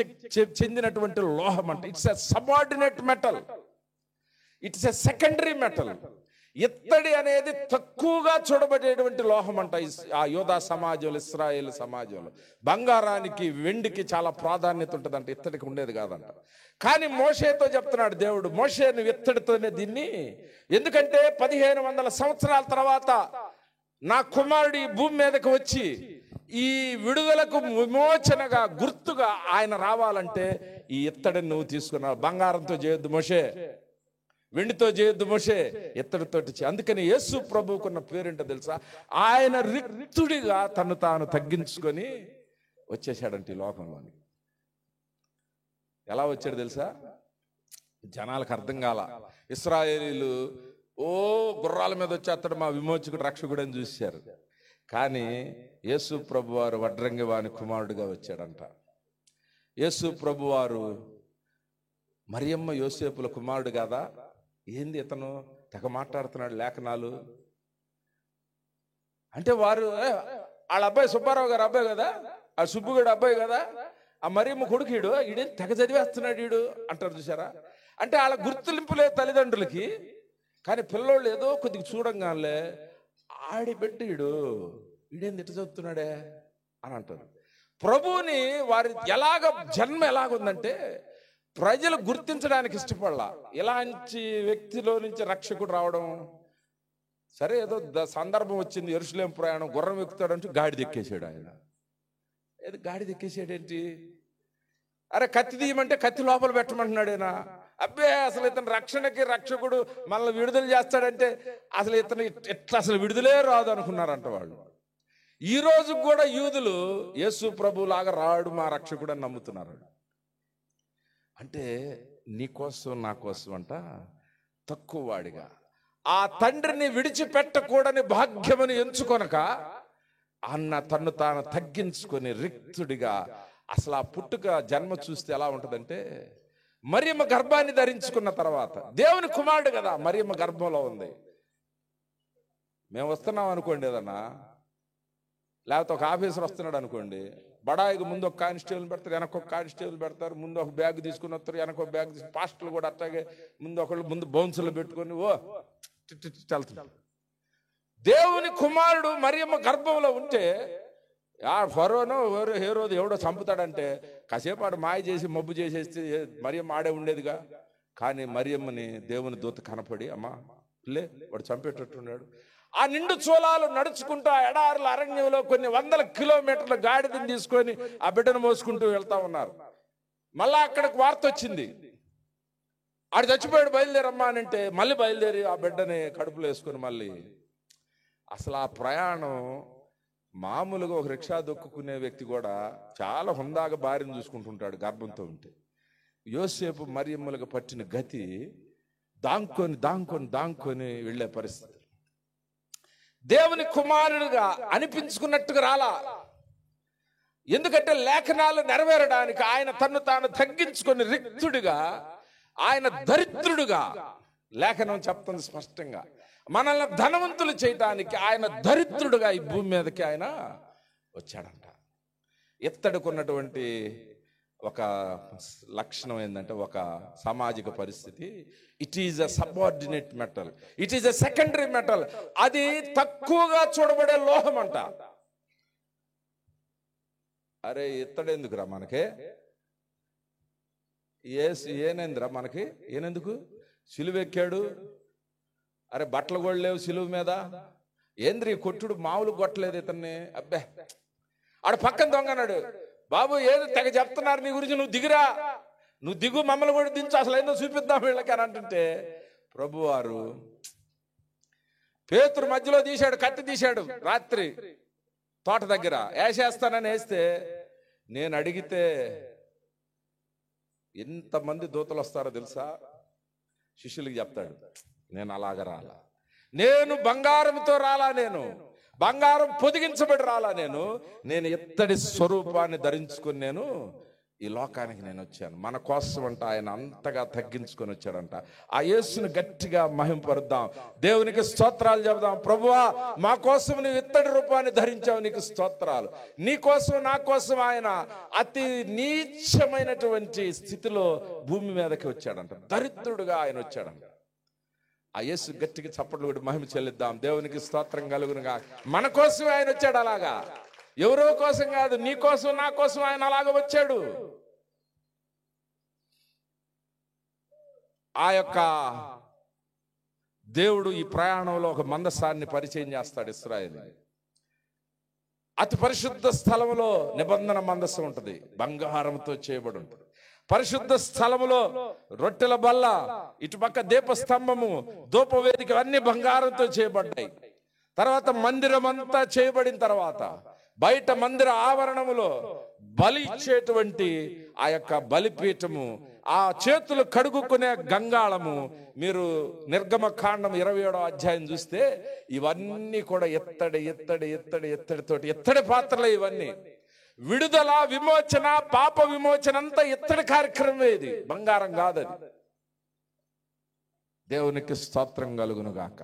చెందినటువంటి లోహం అంట. It's a subordinate metal, it's a secondary metal. ఇత్తడి అనేది తక్కువగా చూడబడేటువంటి లోహం అంట. ఆ యోధా సమాజంలో, ఇశ్రాయేల్ సమాజంలో బంగారానికి, వెండికి చాలా ప్రాధాన్యత ఉంటుందంట, ఇత్తడికి ఉండేది కాదంట. కానీ మోషేతో చెప్తున్నాడు దేవుడు, మోషే నువ్వు ఇత్తడితోనే దీన్ని, ఎందుకంటే 1500 సంవత్సరాల తర్వాత నా కుమారుడు ఈ భూమి మీదకి వచ్చి ఈ విడుదలకు విమోచనగా గుర్తుగా ఆయన రావాలంటే ఈ ఇత్తడిని నువ్వు తీసుకున్నావు. బంగారంతో చేయొద్దు మోషే, వెండితో చేయొద్దు మోషే, ఇత్తడితోటి చేయి. అందుకని యేసు ప్రభువుకున్న పేరేంటో తెలుసా? ఆయన రిక్తుడిగా తను తాను తగ్గించుకొని వచ్చేసాడంటే ఈ లోకంలోని. ఎలా వచ్చాడు తెలుసా? జనాలకు అర్థం కాల. ఇశ్రాయేలీలు గుర్రాల మీద వచ్చేస్తాడు మా విమోచకుడు, రక్షకుడు అని చూశారు. కానీ యేసు ప్రభువారు వడ్రంగి వాని కుమారుడుగా వచ్చాడంట. యేసు ప్రభువారు మరియమ్మ యోసేపుల కుమారుడు కాదా? ఏంది ఇతను తెగ మాట్లాడుతున్నాడు లేఖనాలు అంటే. వాళ్ళ అబ్బాయి సుబ్బారావు గారు అబ్బాయి కదా, ఆ సుబ్బుగడు అబ్బాయి కదా, ఆ మరియమ్మ కొడుకుడు, ఈడేం తెగ చదివేస్తున్నాడు ఈడు అంటారు చూసారా? అంటే వాళ్ళ గుర్తింపు లేదు తల్లిదండ్రులకి. కానీ పిల్లోళ్ళు ఏదో కొద్దిగా చూడంగానే ఆడి బిడ్డ ఈడేంది ఇట్ట చదువుతున్నాడే అని అంటారు. ప్రభువుని వారి జన్మ ఎలాగుందంటే ప్రజలు గుర్తించడానికి ఇష్టపడాల. ఇలాంటి వ్యక్తిలో నుంచి రక్షకుడు రావడం సరే, ఏదో సందర్భం వచ్చింది, యెరూషలేము ప్రయాణం, గుర్రం ఎక్కుతాడంటూ గాడిద ఎక్కేసాడు ఆయన. ఏదో గాడిద ఎక్కేసాడేంటి? అరే కత్తి తీయమంటే కత్తి లోపల పెట్టమంటున్నాడేనా? అబ్బే అసలు ఇతను రక్షణకి రక్షకుడు మనల్ని విడుదల చేస్తాడంటే అసలు ఇతను ఎట్లా అసలు విడుదలే రాదు అనుకున్నారంట వాళ్ళు. ఈ రోజు కూడా యూదులు యేసు ప్రభులాగా రాడు మా రక్షకుడు అని నమ్ముతున్నారు. అంటే నీకోసం నా కోసం అంట తక్కువ వాడిగా, ఆ తండ్రిని విడిచిపెట్టకూడని భాగ్యమును ఎంచుకొనక అన్న తన్ను తాను తగ్గించుకొని రిక్తుడిగా. అసలు ఆ పుట్టుక జన్మ చూస్తే ఎలా ఉంటుందంటే, మరియమ్మ గర్భాన్ని ధరించుకున్న తర్వాత దేవుని కుమారుడు కదా, మరియమ్మ గర్భంలో ఉంది. మేము వస్తున్నాం అనుకోండి ఏదన్నా, లేకపోతే ఒక ఆఫీసర్ వస్తున్నాడు అనుకోండి, బడాయికి ముందు ఒక కానిస్టేబుల్ పెడతారు, వెనక ఒక కానిస్టేబుల్ పెడతారు, ముందు ఒక బ్యాగ్ తీసుకుని వస్తారు, వెనక ఒక బ్యాగ్ తీసుకుని, పాస్టర్లు కూడా అట్లాగే ముందు బౌన్సులు పెట్టుకొని వెళ్తున్నారు. దేవుని కుమారుడు మరియమ్మ గర్భంలో ఉంటే ఫరోనో హేరోదు ఎవడో చంపుతాడంటే కాసేపు ఆడు మాయ చేసి మబ్బు చేసేస్తే మరియమ్మ ఆడే ఉండేదిగా. కానీ మరియమ్మని దేవుని దూత కనపడి, అమ్మా లే, వాడు చంపేటట్టున్నాడు. ఆ నిండు చోళాలు నడుచుకుంటూ ఆ ఎడారుల అరణ్యంలో కొన్ని 100 కిలోమీటర్ల గాడిదని తీసుకొని ఆ బిడ్డను మోసుకుంటూ వెళ్తా ఉన్నారు. మళ్ళా అక్కడికి వార్త వచ్చింది, ఆడు చచ్చిపోయాడు, బయలుదేరమ్మా అని అంటే మళ్ళీ బయలుదేరి ఆ బిడ్డని కడుపులో వేసుకొని మళ్ళీ. అసలు ఆ ప్రయాణం మామూలుగా ఒక రిక్షా దొక్కునే వ్యక్తి కూడా చాలా హుందాగా భార్యను చూసుకుంటుంటాడు గర్భంతో ఉంటే. యోసేపు మరియమ్మలకు పట్టిన గతి దాంకొని వెళ్ళే పరిస్థితి. దేవుని కుమారుడుగా అనిపించుకున్నట్టుగా రాలా. ఎందుకంటే లేఖనాలు నెరవేరడానికి ఆయన తన్ను తాను తగ్గించుకొని రిక్తుడిగా, ఆయన దరిద్రుడుగా లేఖనం చెప్తుంది స్పష్టంగా. మనల్ని ధనవంతులు చేయటానికి ఆయన దరిద్రుడుగా ఈ భూమి మీదకి ఆయన వచ్చాడంట. ఇత్తడికున్నటువంటి ఒక లక్షణం ఏంటంటే, ఒక సామాజిక పరిస్థితి, it is a subordinate metal, it is a secondary metal. అది తక్కువగా చూడబడే లోహం అంట. అరే ఇత్తడెందుకురా మనకి, ఏనేందిరా మనకి, ఏనెందుకు సిలువెక్కాడు? అరే బట్టలు కూడా లేవు సిలువు మీద, ఏంద్రీ కొట్టుడు మామూలు కొట్టలేదు ఇతన్ని. అబ్బే ఆడ పక్కన దొంగన్నాడు, బాబు ఏదో తెగ చెప్తున్నారు నీ గురించి, నువ్వు దిగురా, నువ్వు దిగు, మమ్మల్ని కూడా దించు, అసలు ఏందో చూపిద్దాం వీళ్ళకి అని అంటుంటే ప్రభువారు పేతురు మధ్యలో తీశాడు, కత్తి తీశాడు రాత్రి తోట దగ్గర. వేసేస్తానని వేస్తే, నేను అడిగితే ఎంతమంది దూతలు వస్తారో తెలుసా? శిష్యులకి చెప్తాడు, నేను అలాగ రాలా, నేను బంగారంతో రాలా, నేను బంగారం పొదిగించబడి రాలా, నేను ఇత్తడి స్వరూపాన్ని ధరించుకుని నేను ఈ లోకానికి నేను వచ్చాను. మన కోసం అంట ఆయన అంతగా తగ్గించుకొని వచ్చాడంట. ఆ యేసుని గట్టిగా మహింపరుద్దాం, దేవునికి స్తోత్రాలు చెబుదాం. ప్రభువా, మా కోసం నువ్వు ఇత్తడి రూపాన్ని ధరించావు, నీకు స్తోత్రాలు. నీ కోసం నా కోసం ఆయన అతి నీచమైనటువంటి స్థితిలో భూమి మీదకి వచ్చాడంట, దరిద్రుడుగా ఆయన వచ్చాడంట. ఆ యేసు గట్టిగా చప్పట్లు కూడా మహిమ చెల్లిద్దాం, దేవునికి స్తోత్రం కలుగునుగా. మన కోసం ఆయన వచ్చాడు, అలాగా ఎవరో కోసం కాదు, నీ కోసం నా కోసం ఆయన అలాగ వచ్చాడు. ఆ యొక్క దేవుడు ఈ ప్రయాణంలో ఒక మందసాన్ని పరిచయం చేస్తాడు. ఇశ్రాయేలు అతి పరిశుద్ధ స్థలములో నిబంధన మందసం ఉంటుంది, బంగారంతో చేయబడి ఉంటుంది. పరిశుద్ధ స్థలములో రొట్టెల బల్ల, ఇటుపక్క దీపస్తంభము, ధూపవేదిక అన్ని బంగారంతో చేయబడ్డాయి. తర్వాత మందిరం అంతా చేయబడిన తర్వాత బయట మందిర ఆవరణములో బలి ఇచ్చేటువంటి ఆ యొక్క బలిపీఠము, ఆ చేతులు కడుగుకునే గంగాళము. మీరు నిర్గమకాండం 27వ అధ్యాయం చూస్తే ఇవన్నీ కూడా ఎత్తడి పాత్రలే. ఇవన్నీ విడుదల, విమోచన, పాప విమోచన అంతా ఇత్తడి కార్యక్రమమే, ఇది బంగారం కాదది. దేవునికి స్తోత్రం కలుగును గాక.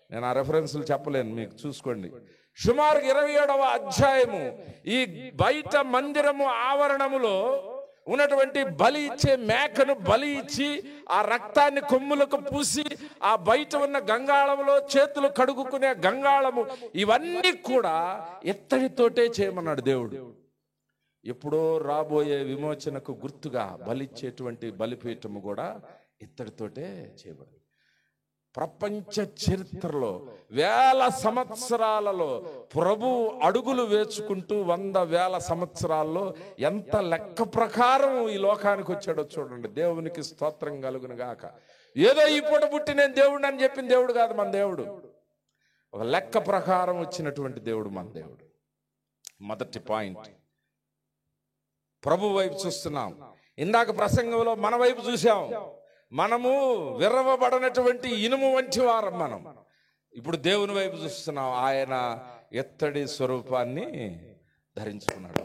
నేను ఆ రెఫరెన్స్లు చెప్పలేను, మీకు చూసుకోండి. సుమారు 27వ అధ్యాయము ఈ బయట మందిరము ఆవరణములో ఉన్నటువంటి బలి ఇచ్చే మేకను బలి ఇచ్చి ఆ రక్తాన్ని కొమ్ములకు పూసి ఆ బయట ఉన్న గంగాళములో చేతులు కడుగుకునే గంగాళము, ఇవన్నీ కూడా ఎత్తడితోటే చేయమన్నాడు దేవుడు. ఎప్పుడో రాబోయే విమోచనకు గుర్తుగా బలిచ్చేటువంటి బలిపీఠము కూడా ఇత్తడితోటే చేయబడింది. ప్రపంచ చరిత్రలో వేల సంవత్సరాలలో ప్రభు అడుగులు వేసుకుంటూ 100,000 సంవత్సరాల్లో ఎంత లెక్క ప్రకారం ఈ లోకానికి వచ్చాడో చూడండి. దేవునికి స్తోత్రం కలుగును గాక. ఏదో ఈ పూట పుట్టి నేను దేవుడు అని చెప్పిన దేవుడు కాదు మన దేవుడు, ఒక లెక్క ప్రకారం వచ్చినటువంటి దేవుడు మన దేవుడు. మొదటి పాయింట్, ప్రభు వైపు చూస్తున్నాం. ఇందాక ప్రసంగంలో మన వైపు చూసాం. మనము విర్రవబడినటువంటి ఇనుము వంటి వారం మనం. ఇప్పుడు దేవుని వైపు చూస్తున్నాం. ఆయన ఎత్తడి స్వరూపాన్ని ధరించుకున్నాడు.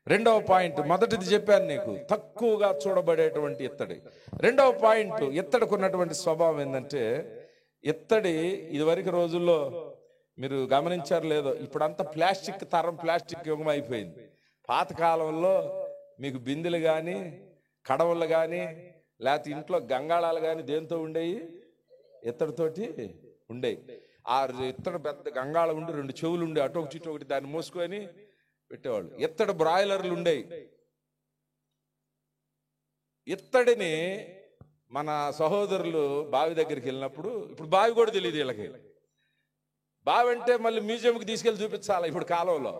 రెండవ పాయింట్, మొదటిది చెప్పాను నీకు, తక్కువగా చూడబడేటువంటి ఇత్తడి. రెండవ పాయింట్, ఇత్తడికి ఉన్నటువంటి స్వభావం ఏంటంటే, ఇత్తడి ఇదివరకు రోజుల్లో మీరు గమనించారు లేదో, ఇప్పుడంతా ప్లాస్టిక్ తరం, ప్లాస్టిక్ యుగం అయిపోయింది. పాతకాలంలో మీకు బిందెలు కానీ, కడవలు కానీ, లేకపోతే ఇంట్లో గంగాళాలు కానీ దేంతో ఉండేవి? ఇత్తడితోటి ఉండేవి. ఆ ఇత్తడి పెద్ద గంగాళం ఉండి 2 చెవులు ఉండే, అటు ఒకటి ఇటు ఒకటి, దాన్ని మోసుకొని పెట్టేవాళ్ళు. ఇత్తడి బ్రాయిలర్లు ఉండేవి. ఇత్తడిని మన సహోదరులు బావి దగ్గరికి వెళ్ళినప్పుడు, ఇప్పుడు బావి కూడా తెలియదు వీళ్ళకి. బావి అంటే మళ్ళీ మ్యూజియంకి తీసుకెళ్ళి చూపించాలి. ఇప్పుడు కాలంలో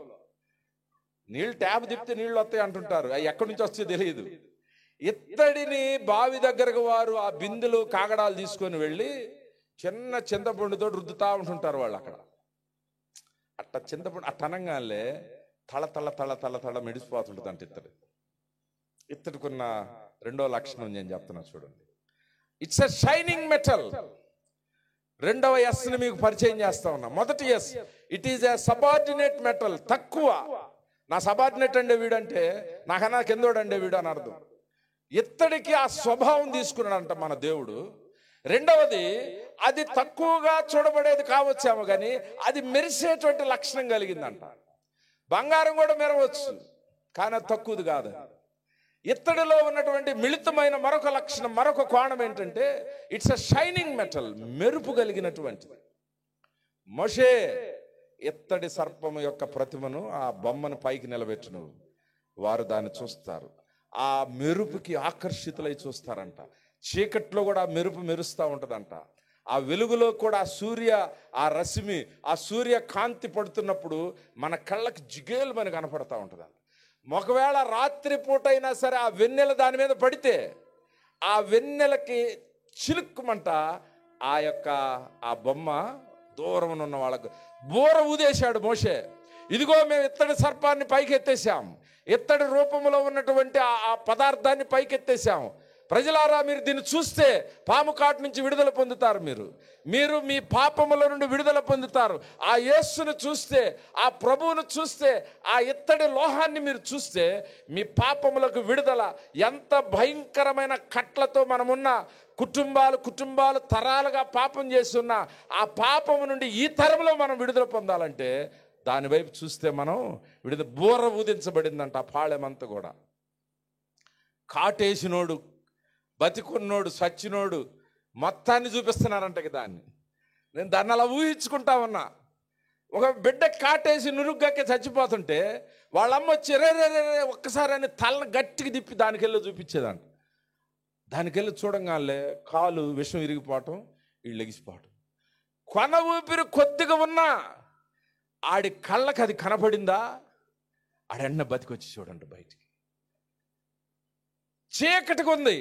నీళ్ళు ట్యాప్ తిప్పితే నీళ్ళు వస్తాయి అంటుంటారు, అవి ఎక్కడి నుంచి వస్తాయో తెలియదు. ఇత్తడిని బావి దగ్గరకు వారు ఆ బిందెలు కాగడాలు తీసుకొని వెళ్ళి చిన్న చింతపండుతో రుద్దుతా ఉంటుంటారు వాళ్ళు అక్కడ. అట్ట చింతపండు అట్టనంగానే తళ తళ తళ తళ తళ మెడిసిపోతుంటుంది అంటే ఇత్తడి. ఇత్తడికున్న రెండో లక్షణం నేను చెప్తున్నా చూడండి. It's a shining metal. రెండవ ఎస్ని మీకు పరిచయం చేస్తా ఉన్నా. మొదటి S, it is a subordinate metal. తక్కువ, నా సబార్డినేట్ అంటే వీడంటే నాకన్నా కిందోడు అంటే వీడు అని అర్థం. ఇత్తడికి ఆ స్వభావం తీసుకున్నాడంట మన దేవుడు. రెండవది, అది తక్కువగా చూడబడేది కావచ్చేమో కానీ అది మెరిసేటువంటి లక్షణం కలిగిందంట. బంగారం కూడా మెరవచ్చు కానీ అది తక్కువది కాదు. ఇత్తడిలో ఉన్నటువంటి మిళితమైన మరొక లక్షణం, మరొక కోణం ఏంటంటే, ఇట్స్ ఎ షైనింగ్ మెటల్, మెరుపు కలిగినటువంటిది. మోషే ఇత్తడి సర్పము యొక్క ప్రతిమను, ఆ బొమ్మను పైకి నిలబెట్టును, వారు దాన్ని చూస్తారు, ఆ మెరుపుకి ఆకర్షితులై చూస్తారంట. చీకట్లో కూడా ఆ మెరుపు మెరుస్తూ ఉంటుందంట. ఆ వెలుగులో కూడా ఆ రశ్మి, ఆ సూర్య కాంతి పడుతున్నప్పుడు మన కళ్ళకి జిగేలు మనకు కనపడతా ఉంటుందంట. ఒకవేళ రాత్రి పూట అయినా సరే ఆ వెన్నెల దాని మీద పడితే ఆ వెన్నెలకి చిలుక్కుమంట ఆ బొమ్మ దూరం ఉన్న వాళ్ళకు బూర ఊదేశాడు మోషే. ఇదిగో మేము ఇత్తడి సర్పాన్ని పైకెత్తేసాం, ఇత్తడి రూపంలో ఉన్నటువంటి ఆ పదార్థాన్ని పైకెత్తేసాం. ప్రజలారా, మీరు దీన్ని చూస్తే పాము కాటు నుంచి విడుదల పొందుతారు. మీరు మీ పాపముల నుండి విడుదల పొందుతారు. ఆ యేసును చూస్తే, ఆ ప్రభువును చూస్తే, ఆ ఇత్తడి లోహాన్ని మీరు చూస్తే మీ పాపములకు విడుదల. ఎంత భయంకరమైన కట్లతో మనమున్న కుటుంబాలు తరాలుగా పాపం చేస్తున్న ఆ పాపము నుండి ఈ తరంలో మనం విడుదల పొందాలంటే దాని వైపు చూస్తే మనం బూర ఊదించబడిందంట. ఆ పాళెమంతా కూడా కాటేసినోడు, బతికున్నోడు, సచ్చినోడు మొత్తాన్ని చూపిస్తున్నారంట. దాన్ని నేను దాన్ని అలా ఊహించుకుంటా ఉన్నా. ఒక బిడ్డ కాటేసి నురుగ్గాకే చచ్చిపోతుంటే వాళ్ళమ్మ వచ్చి రే ఒక్కసారి అని తలని గట్టికి తిప్పి దానికెళ్ళి చూపించేదంట. దానికెళ్ళి చూడంగానే కాలు విషం ఇరిగిపోవటం, వీళ్ళు లెగిసిపోవటం. కొన ఊపిరి కొద్దిగా ఉన్నా ఆడి కళ్ళకి అది కనపడిందా, ఆడెన్న బతికొచ్చి చూడండి బయటికి. చీకటిగా ఉంది,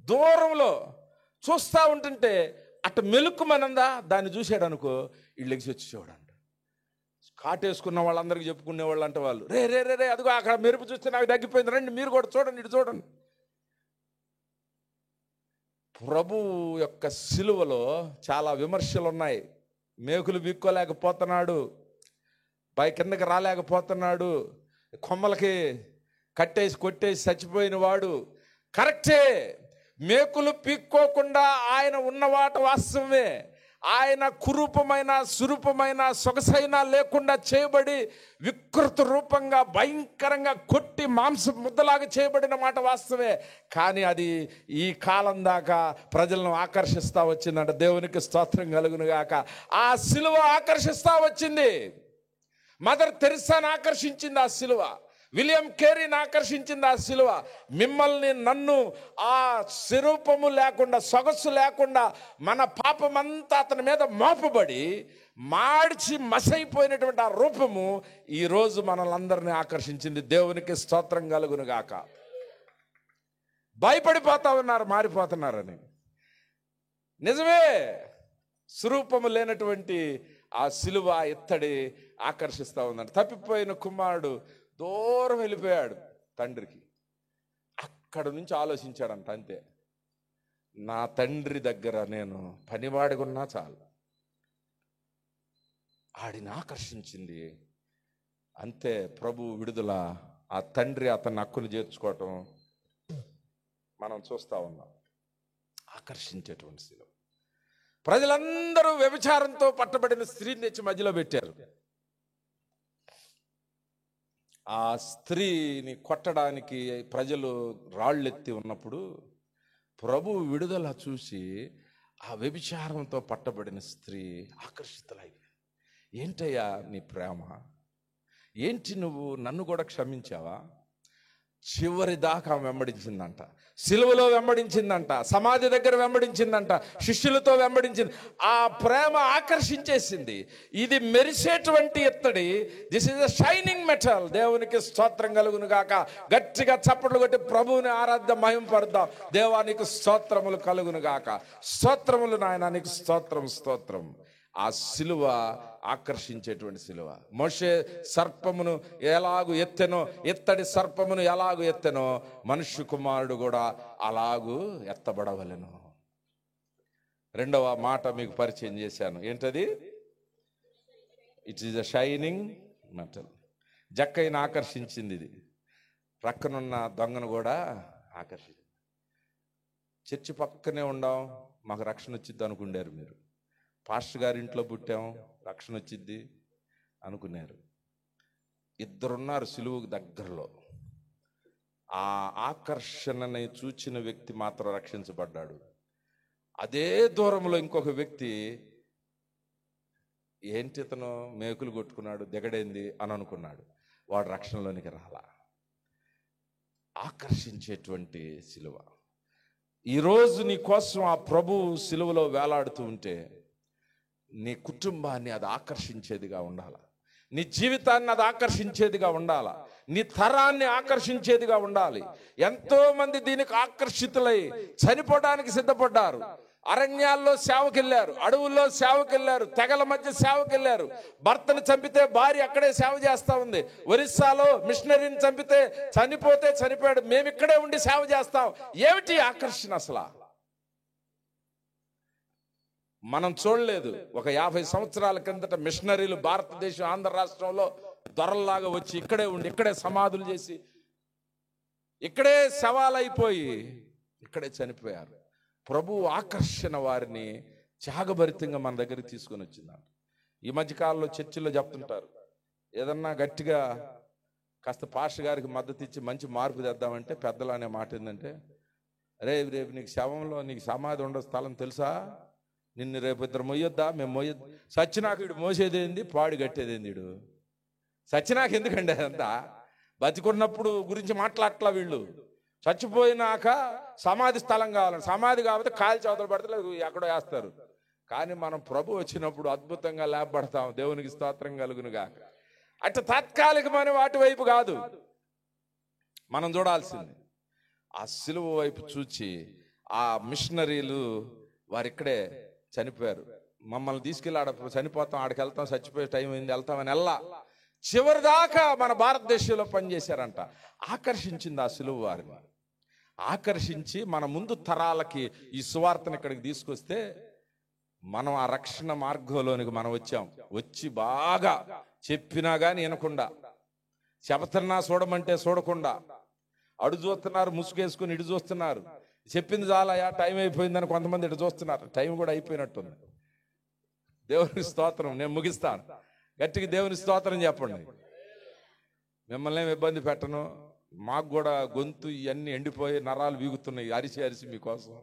దూరంలో చూస్తూ ఉంటుంటే అటు మెలుక్కుమనందా, దాన్ని చూసాడు అనుకో, వీళ్ళు లెగిసి వచ్చి చూడండి. కాటేసుకున్న వాళ్ళందరికీ చెప్పుకునే వాళ్ళు అంటే వాళ్ళు రే రే రే అదిగో అక్కడ మెరుపు చూస్తే నాకు తగ్గిపోయింది, రండి మీరు కూడా చూడండి, ఇటు చూడండి. ప్రభు యొక్క సిలువలో చాలా విమర్శలు ఉన్నాయి. మేకులు బిక్కోలేకపోతున్నాడు, పై కిందకి రాలేకపోతున్నాడు, కొమ్మలకి కట్టేసి కొట్టేసి చచ్చిపోయిన వాడు. కరెక్టే, మేకులు పీక్కోకుండా ఆయన ఉన్నవాట వాస్తవమే. ఆయన కురూపమైన సురూపమైన సొగసైన లేకుండా చేయబడి వికృత రూపంగా భయంకరంగా కొట్టి మాంసం ముద్దలాగా చేయబడిన మాట వాస్తవే. కానీ అది ఈ కాలం దాకా ప్రజలను ఆకర్షిస్తూ వచ్చిందంట. దేవునికి స్తోత్రం కలుగును గాక. ఆ సిలువ ఆకర్షిస్తూ వచ్చింది. మదర్ తెరిసాను ఆకర్షించింది ఆ సిలువ. విలియం కేరీని ఆకర్షించింది ఆ సిలువ. మిమ్మల్ని నన్ను ఆ స్వరూపము లేకుండా, సొగసు లేకుండా మన పాపమంతా అతని మీద మోపబడి మాడిచి మసైపోయినటువంటి ఆ రూపము ఈరోజు మనల్ని ఆకర్షించింది. దేవునికి స్తోత్రం కలుగును గాక. భయపడిపోతా ఉన్నారు, మారిపోతున్నారని. నిజమే, స్వరూపము లేనటువంటి ఆ సిలువ ఎత్తడి ఆకర్షిస్తూ ఉందంట. తప్పిపోయిన కుమారుడు దూరం వెళ్ళిపోయాడు తండ్రికి. అక్కడ నుంచి ఆలోచించాడంట, అంతే, నా తండ్రి దగ్గర నేను పనివాడిగా ఉన్నా చాలు. ఆడిని ఆకర్షించింది అంతే. ప్రభు విడుదల, ఆ తండ్రి అతన్ని హక్కును చేర్చుకోవటం మనం చూస్తూ ఉన్నాం. ఆకర్షించేటువంటి శిలువ. ప్రజలందరూ వ్యభిచారంతో పట్టబడిన స్త్రీని తెచ్చి మధ్యలో పెట్టారు. ఆ స్త్రీని కొట్టడానికి ప్రజలు రాళ్ళెత్తి ఉన్నప్పుడు ప్రభు విడుదల చూసి ఆ వ్యభిచారంతో పట్టబడిన స్త్రీ ఆకర్షితులైపోయింది. ఏంటయ్యా నీ ప్రేమ, ఏంటి నువ్వు నన్ను కూడా క్షమించావా? చివరి దాకా వెంబడించిందంట. సిలువలో వెంబడించిందంట, సమాధి దగ్గర వెంబడించిందంట, శిష్యులతో వెంబడించింది. ఆ ప్రేమ ఆకర్షించేసింది. ఇది మెరిసేటువంటి ఎత్తడి. This is a shining metal. దేవునికి స్తోత్రం కలుగును గాక. గట్టిగా చప్పట్లు కొట్టి ప్రభువుని ఆరాధ్య మహిమపరుద్దాం. దేవానికి స్తోత్రములు కలుగును గాక. స్తోత్రములు నాయన, నీకు స్తోత్రం స్తోత్రం. ఆ సిలువ ఆకర్షించేటువంటి సిలువ. మోషే సర్పమును ఎలాగు ఎత్తెనో, ఎత్తడి సర్పమును ఎలాగు ఎత్తెనో, మనుష్య కుమారుడు కూడా అలాగూ ఎత్తబడవలెను. రెండవ మాట మీకు పరిచయం చేశాను. ఏంటది? It is a shining metal. జక్కయ్యను ఆకర్షించింది ఇది. ప్రక్కనున్న దొంగను కూడా ఆకర్షించింది. చర్చి పక్కనే ఉండాం, మాకు రక్షణ వచ్చింది అనుకున్నారు మీరు. పాస్టర్ గారి ఇంట్లో పుట్టాం, రక్షణ వచ్చిద్ది అనుకున్నారు. ఇద్దరున్నారు సిలువకు దగ్గరలో. ఆ ఆకర్షణని చూచిన వ్యక్తి మాత్రం రక్షించబడ్డాడు. అదే దూరంలో ఇంకొక వ్యక్తి, ఏంటి ఇతను మేకులు కొట్టుకున్నాడు, దిగడైంది అని అనుకున్నాడు. వాడు రక్షణలోనికి రాలా. ఆకర్షించేటువంటి సిలువ. ఈరోజు నీ కోసం ఆ ప్రభు సిలువలో వేలాడుతూ ఉంటే నీ కుటుంబాన్ని అది ఆకర్షించేదిగా ఉండాలి. నీ జీవితాన్ని అది ఆకర్షించేదిగా ఉండాలి. నీ తరాన్ని ఆకర్షించేదిగా ఉండాలి. ఎంతో మంది దీనికి ఆకర్షితులై చనిపోవడానికి సిద్ధపడ్డారు. అరణ్యాల్లో సేవకెళ్ళారు, అడవుల్లో సేవకెళ్ళారు, తెగల మధ్య సేవకెళ్ళారు. భర్తను చంపితే భార్య అక్కడే సేవ చేస్తా ఉంది. ఒరిస్సాలో మిషనరీని చంపితే చనిపోతే చనిపోయాడు, మేము ఇక్కడే ఉండి సేవ చేస్తాం. ఏమిటి ఆకర్షణ అసలు? మనం చూడలేదు. ఒక 50 సంవత్సరాల కిందట మిషనరీలు భారతదేశం ఆంధ్ర రాష్ట్రంలో దొరల్లాగా వచ్చి ఇక్కడే ఉండి ఇక్కడే సమాధులు చేసి ఇక్కడే శవాలైపోయి ఇక్కడే చనిపోయారు. ప్రభు ఆకర్షణ వారిని త్యాగభరితంగా మన దగ్గరికి తీసుకొని వచ్చిందంట. ఈ మధ్యకాలంలో చర్చిల్లో చెప్తుంటారు, ఏదన్నా గట్టిగా కాస్త పాస్టర్ గారికి మద్దతు ఇచ్చి మంచి మార్పు తెద్దామంటే పెద్దలు అనే మాట ఏంటంటే, రేపు నీకు శవంలో నీకు సమాధి ఉండే స్థలం తెలుసా, నిన్ను రేపు ఇద్దరు మొయ్యొద్దా, మేము మొయ్యొద్దు. సచ్చినాక వీడు మోసేదేంది, పాడు కట్టేదేంది, వీడు సచ్చినాక ఎందుకండి అదంతా? బతికున్నప్పుడు గురించి మాట్లాడట్లా వీళ్ళు. చచ్చిపోయినాక సమాధి స్థలం కావాలని, సమాధి కాకపోతే కాలు చవతలు పడితే ఎక్కడో వేస్తారు. కానీ మనం ప్రభు వచ్చినప్పుడు అద్భుతంగా లేపబడతాం. దేవునికి స్తోత్రం కలుగునుగా. అటు తాత్కాలికమైన వాటి వైపు కాదు మనం చూడాల్సింది, ఆ సిలువ వైపు చూచి. ఆ మిషనరీలు వారిక్కడే చనిపోయారు. మమ్మల్ని తీసుకెళ్ళి ఆడ చనిపోతాం, ఆడికి వెళ్తాం, చచ్చిపోయే టైం అయింది, వెళ్తామని వెళ్ళా. చివరి దాకా మన భారతదేశంలో పనిచేశారంట. ఆకర్షించింది ఆ సిలువ వారిని. ఆకర్షించి మన ముందు తరాలకి ఈ సువార్తను ఇక్కడికి తీసుకొస్తే మనం ఆ రక్షణ మార్గంలోనికి మనం వచ్చాం. వచ్చి బాగా చెప్పినా కానీ వినకుండా, చెబుతున్నా చూడమంటే చూడకుండా, అడు చూస్తున్నారు, ముసుగేసుకుని ఇటు చూస్తున్నారు. చెప్పింది చాలయా, టైం అయిపోయిందని కొంతమంది ఇటు చూస్తున్నారు. టైం కూడా అయిపోయినట్టుంది. దేవుని స్తోత్రం. నేను ముగిస్తాను. గట్టిగా దేవుని స్తోత్రం చెప్పండి. మిమ్మల్ని ఏమి ఇబ్బంది పెట్టను. మాకు కూడా గొంతు ఇవన్నీ ఎండిపోయి నరాలు వీగుతున్నాయి అరిసి అరిసి మీకోసం.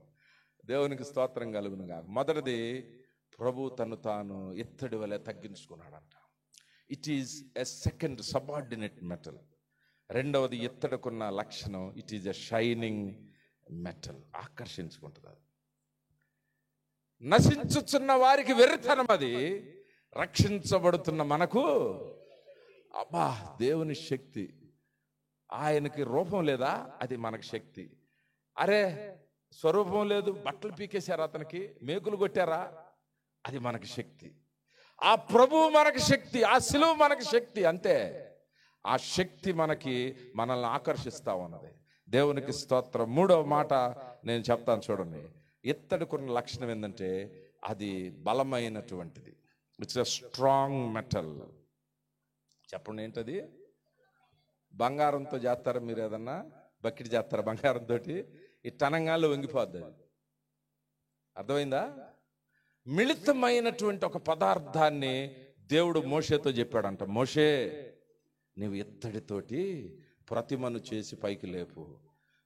దేవునికి స్తోత్రం కలుగునుగా. మొదటిది, ప్రభు తను తాను ఇత్తడి వలె తగ్గించుకున్నాడంట. It is a second subordinate metal. రెండవది, ఇత్తడికున్న లక్షణం, it is a shining metal. ఆకర్షించుకుంటుంది. నశించుచున్న వారికి వెర్రితనం అది, రక్షించబడుతున్న మనకు అబ్బా దేవుని శక్తి. ఆయనకి రూపం లేదా, అది మనకు శక్తి. అరే స్వరూపం లేదు, బట్టలు పీకేశారా, అతనికి మేకులు కొట్టారా, అది మనకి శక్తి. ఆ ప్రభువు మనకి శక్తి, ఆ సిలువ మనకి శక్తి. అంతే. ఆ శక్తి మనల్ని ఆకర్షిస్తా ఉన్నది. దేవునికి స్తోత్రం. మూడవ మాట నేను చెప్తాను చూడండి. ఇత్తడికున్న లక్షణం ఏంటంటే అది బలమైనటువంటిది. It's a strong metal. చెప్పండి ఏంటది? బంగారంతో చేస్తారా మీరు? ఏదన్నా బకెట్ చేస్తారా బంగారంతో? ఈ టనంగాల్లో వంగిపోద్ది. అది అర్థమైందా? మిళితమైనటువంటి ఒక పదార్థాన్ని దేవుడు మోషేతో చెప్పాడంట. మోషే, నీవు ఇత్తడితోటి ప్రతిమను చేసి పైకి లేపు.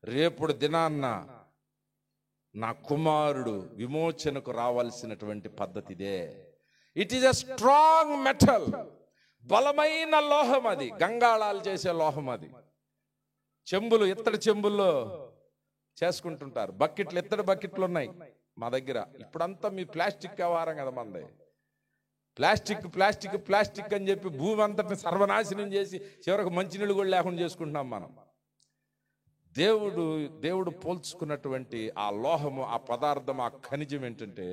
రేపుడు దినాన్న నా కుమారుడు విమోచనకు రావాల్సినటువంటి పద్ధతి ఇదే. It is a strong metal. బలమైన లోహం అది. గంగాళాలు చేసే లోహం అది. చెంబులు, ఇత్తడి చెంబుల్లో చేసుకుంటుంటారు. బకెట్లు, ఇత్తడి బకెట్లు ఉన్నాయి మా దగ్గర. ఇప్పుడంతా మీ ప్లాస్టిక్ వ్యవహారం కదా మనది. ప్లాస్టిక్ ప్లాస్టిక్ ప్లాస్టిక్ అని చెప్పి భూమి అంతటిని సర్వనాశనం చేసి చివరికి మంచినీళ్ళు కూడా లేకుండా చేసుకుంటున్నాం మనం. దేవుడు పోల్చుకున్నటువంటి ఆ లోహము, ఆ పదార్థం, ఆ ఖనిజం ఏంటంటే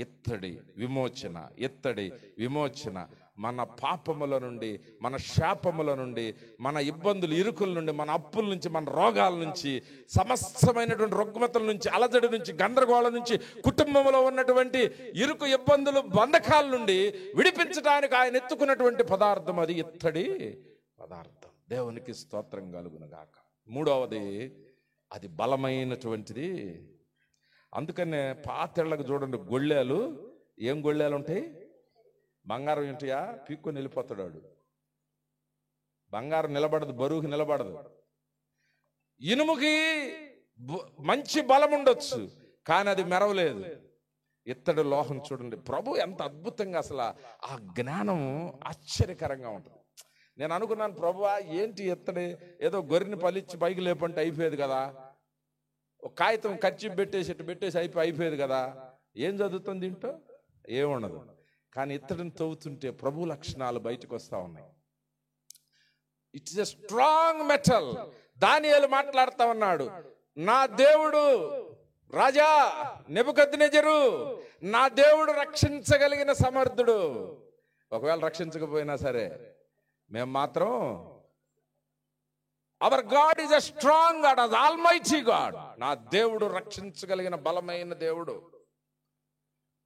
ఇత్తడి విమోచన. ఇత్తడి విమోచన. మన పాపముల నుండి, మన శాపముల నుండి, మన ఇబ్బందులు, ఇరుకుల నుండి, మన అప్పుల నుంచి, మన రోగాల నుంచి, సమస్తమైనటువంటి రుగ్మతల నుంచి, అలజడి నుంచి, గందరగోళం నుంచి, కుటుంబంలో ఉన్నటువంటి ఇరుకు ఇబ్బందులు, బంధకాల నుండి విడిపించడానికి ఆయన ఎత్తుకున్నటువంటి పదార్థం అది ఇత్తడి పదార్థం. దేవునికి స్తోత్రం కలుగునుగాక. మూడవది, అది బలమైనటువంటిది. అందుకనే పాతేళ్లకు చూడండి, గొళ్ళాలు. ఏం గొళ్ళాలు ఉంటాయి? బంగారం ఏంటయా, పీక్కొని వెళ్ళిపోతాడు వాడు. బంగారం నిలబడదు, బరువుకి నిలబడదు. ఇనుముకి మంచి బలం ఉండొచ్చు, కానీ అది మెరవలేదు. ఇత్తడి లోహం చూడండి. ప్రభు ఎంత అద్భుతంగా, అసలు ఆ జ్ఞానం ఆశ్చర్యకరంగా ఉంటుంది. నేను అనుకున్నాను, ప్రభువా ఏంటి ఇత్తడి, ఏదో గొర్రెని పలిచ్చి పైకి లేపంటే అయిపోయేది కదా, ఒక కాగితం ఖర్చు పెట్టేసి అయిపోయేది కదా. ఏం చదువుతుంది దీంట్లో? ఏముండదు. కానీ ఇత్తడిని తవ్వుతుంటే ప్రభు లక్షణాలు బయటకు వస్తా ఉన్నాయి. It's a strong metal. దానియేలు మాట్లాడుతా ఉన్నాడు, నా దేవుడు రాజా నెబుకద్నెజరు, నా దేవుడు రక్షించగలిగిన సమర్థుడు. ఒకవేళ రక్షించకపోయినా సరే మేము మాత్రం our God is a strong god, as almighty God. నా దేవుడు రక్షించగలిగిన బలమైన దేవుడు,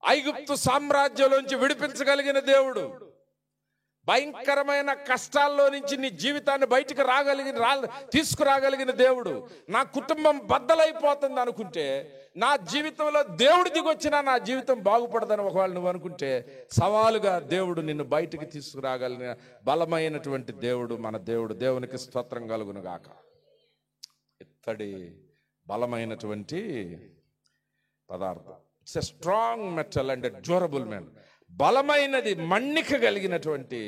ఐగుప్తు సామ్రాజ్యంలోంచి విడిపించగలిగిన దేవుడు, భయంకరమైన కష్టాల్లో నుంచి నీ జీవితాన్ని బయటికి తీసుకురాగలిగిన దేవుడు. నా కుటుంబం బద్దలైపోతుంది అనుకుంటే, నా జీవితంలో దేవుడు దిగొచ్చినా నా జీవితం బాగుపడదని ఒకవేళ నువ్వు అనుకుంటే, సవాలుగా దేవుడు నిన్ను బయటికి తీసుకురాగలిగిన బలమైనటువంటి దేవుడు మన దేవుడు. దేవునికి స్తోత్రం కలుగును గాక. ఇత్తడి బలమైనటువంటి పదార్థం. It's a strong metal and durable metal. బలమైనది, మన్నిక కలిగినటువంటి,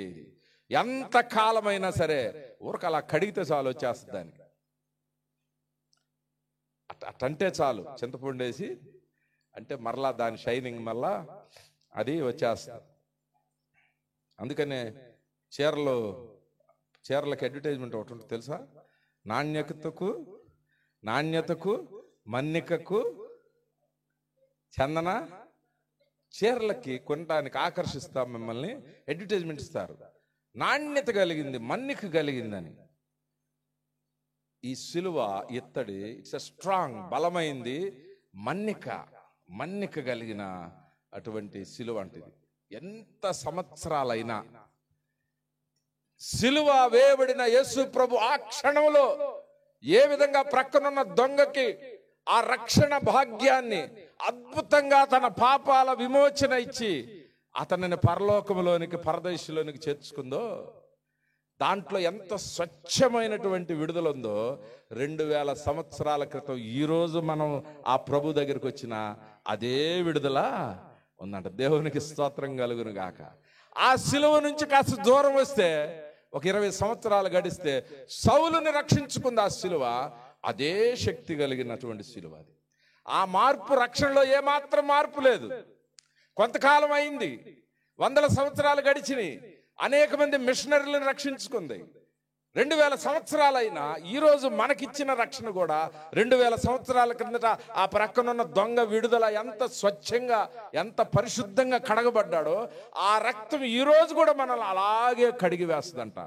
ఎంత కాలమైనా సరే ఊరికి అలా కడిగితే చాలు వచ్చేస్తుంది దానికి. అట్టంటే చాలు, చింతపండు వేసి అంటే మరలా దాని షైనింగ్ మళ్ళా అది వచ్చేస్తుంది. అందుకనే చీరలకు అడ్వర్టైజ్మెంట్ ఒకటి ఉంటుంది తెలుసా? నాణ్యతకు మన్నికకు చందన. చీరలకి కొనడానికి ఆకర్షిస్తాం మిమ్మల్ని, అడ్వర్టైజ్మెంట్ ఇస్తారు. నాణ్యత కలిగింది, మన్నిక కలిగిందని. ఈ సిలువ ఇత్తడి, ఇట్స్ ఎ స్ట్రాంగ్, బలమైంది, మన్నిక కలిగిన అటువంటి సిలువ అంటిది. ఎంత సంవత్సరాలైనా సిలువ వేయబడిన యేసు ప్రభు ఆ క్షణంలో ఏ విధంగా ప్రక్కనున్న దొంగకి ఆ రక్షణ భాగ్యాన్ని అద్భుతంగా తన పాపాల విమోచన ఇచ్చి అతనిని పరలోకములోనికి, పరదేశంలోనికి చేర్చుకుందో, దాంట్లో ఎంత స్వచ్ఛమైనటువంటి విడుదల ఉందో 2000 సంవత్సరాల క్రితం ఈరోజు మనం ఆ ప్రభు దగ్గరికి వచ్చిన అదే విడుదల ఉందంట. దేవునికి స్తోత్రం కలుగును గాక. ఆ సిలువ నుంచి కాస్త దూరం వస్తే, ఒక 20 సంవత్సరాలు గడిస్తే సౌలుని రక్షించుకుంది ఆ సిలువ. అదే శక్తి కలిగినటువంటి సిలువ అది. ఆ మార్పు, రక్షణలో ఏమాత్రం మార్పు లేదు. కొంతకాలం అయింది, 100 సంవత్సరాలు గడిచినాయి, అనేక మంది మిషనరీలను రక్షించుకుంది. 2000 సంవత్సరాలైనా ఈరోజు మనకిచ్చిన రక్షణ కూడా 2000 సంవత్సరాల క్రిందట ఆ ప్రక్కనున్న దొంగ విడుదల ఎంత స్వచ్ఛంగా, ఎంత పరిశుద్ధంగా కడగబడ్డాడో, ఆ రక్తం ఈరోజు కూడా మనల్ని అలాగే కడిగి వేస్తుందంట.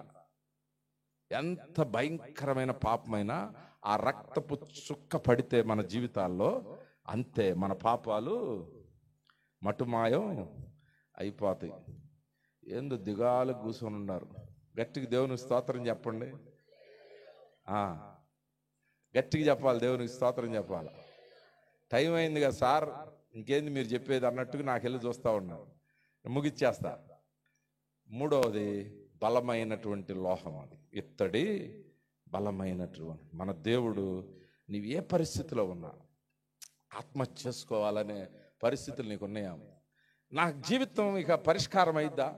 ఎంత భయంకరమైన పాపమైనా ఆ రక్తపు చుక్క పడితే మన జీవితాల్లో అంతే, మన పాపాలు మటుమాయం అయిపోతాయి. ఏందో దిగాలు కూర్చొని ఉన్నారు. గట్టికి దేవునికి స్తోత్రం చెప్పండి. గట్టిగా చెప్పాలి, దేవునికి స్తోత్రం చెప్పాలి. టైం అయింది కదా సార్, ఇంకేంది మీరు చెప్పేది అన్నట్టుగా నాకు వెళ్ళి చూస్తూ ఉన్నారు. ముగిచ్చేస్తా. మూడవది బలమైనటువంటి లోహం, అది ఇత్తడి బలమైనటువంటి. మన దేవుడు నీవు ఏ పరిస్థితిలో ఉన్నా, ఆత్మహత్య చేసుకోవాలనే పరిస్థితులు నీకు ఉన్నాయా? నా జీవితం ఇక పరిష్కారం అయిద్దా?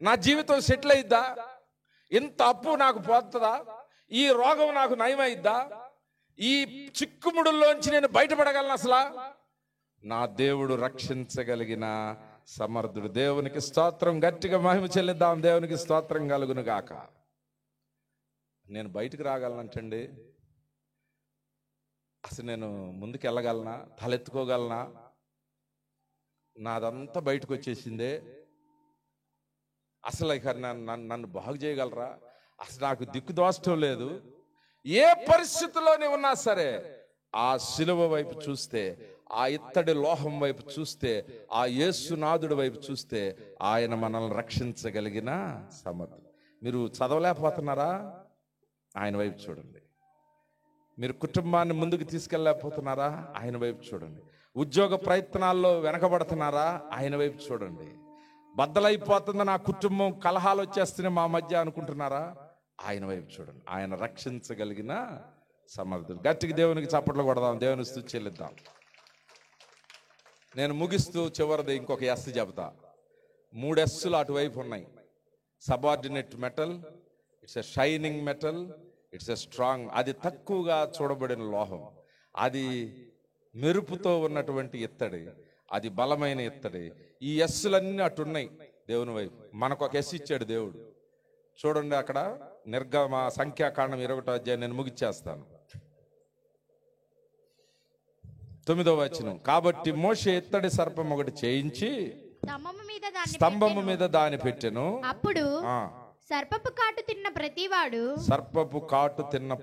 నా జీవితం సెటిల్ అయిద్దా? ఇంత అప్పు నాకు పోతుందా? ఈ రోగం నాకు నయమైద్దా? ఈ చిక్కుముడుల్లోంచి నేను బయటపడగలను అసలు? నా దేవుడు రక్షించగలిగిన సమర్థుడు. దేవునికి స్తోత్రం. గట్టిగా మహిమ చెల్లిద్దాం. దేవునికి స్తోత్రం కలుగును గాక. నేను బయటకు రాగలనంటండి, అసలు నేను ముందుకు వెళ్ళగలనా? తలెత్తుకోగలనా? నాదంతా బయటకు వచ్చేసిందే. అసలు ఇక నన్ను బాగు చేయగలరా? అసలు నాకు దిక్కు దోషం లేదు. ఏ పరిస్థితుల్లోనే ఉన్నా సరే ఆ సిలువ వైపు చూస్తే, ఆ ఇత్తడి లోహం వైపు చూస్తే, ఆ యేసునాథుడి వైపు చూస్తే ఆయన మనల్ని రక్షించగలిగిన సమర్థుడు. మీరు చదవలేకపోతున్నారా? ఆయన వైపు చూడండి. మీరు కుటుంబాన్ని ముందుకు తీసుకెళ్ళలేకపోతున్నారా? ఆయన వైపు చూడండి. ఉద్యోగ ప్రయత్నాల్లో వెనకబడుతున్నారా? ఆయన వైపు చూడండి. బద్దలైపోతుంది నా కుటుంబం, కలహాలు వచ్చేస్తున్నాయి మా మధ్య అనుకుంటున్నారా? ఆయన వైపు చూడండి. ఆయన రక్షించగలిగిన సమర్థుడు. గట్టికి దేవునికి చప్పట్లు కొడదాం, దేవుని స్తుతి చెల్లిద్దాం. నేను ముగిస్తూ చివరిది ఇంకొక ఎస్ చెబుతా. 3 ఎస్సులు అటువైపు ఉన్నాయి. Subordinate metal, it's a shining metal, it's a strong. అది తక్కువగా చూడబడిన లోహం, అది మెరుపుతో ఉన్నటువంటి ఇత్తడి, అది బలమైన ఇత్తడి. ఈ ఎస్సులన్నీ అటున్నాయి దేవుని వైపు. మనకు ఒక ఎస్ ఇచ్చాడు దేవుడు. చూడండి అక్కడ నిర్గమ సంఖ్యాకాండం 21వ అధ్యాయం. నేను ముగిచ్చేస్తాను. 9వ వచనం, కాబట్టి మోషే ఇత్తడి సర్పం ఒకటి చేయించి స్తంభము మీద దాన్ని పెట్టెను. అప్పుడు సర్పపు కాటు తిన్న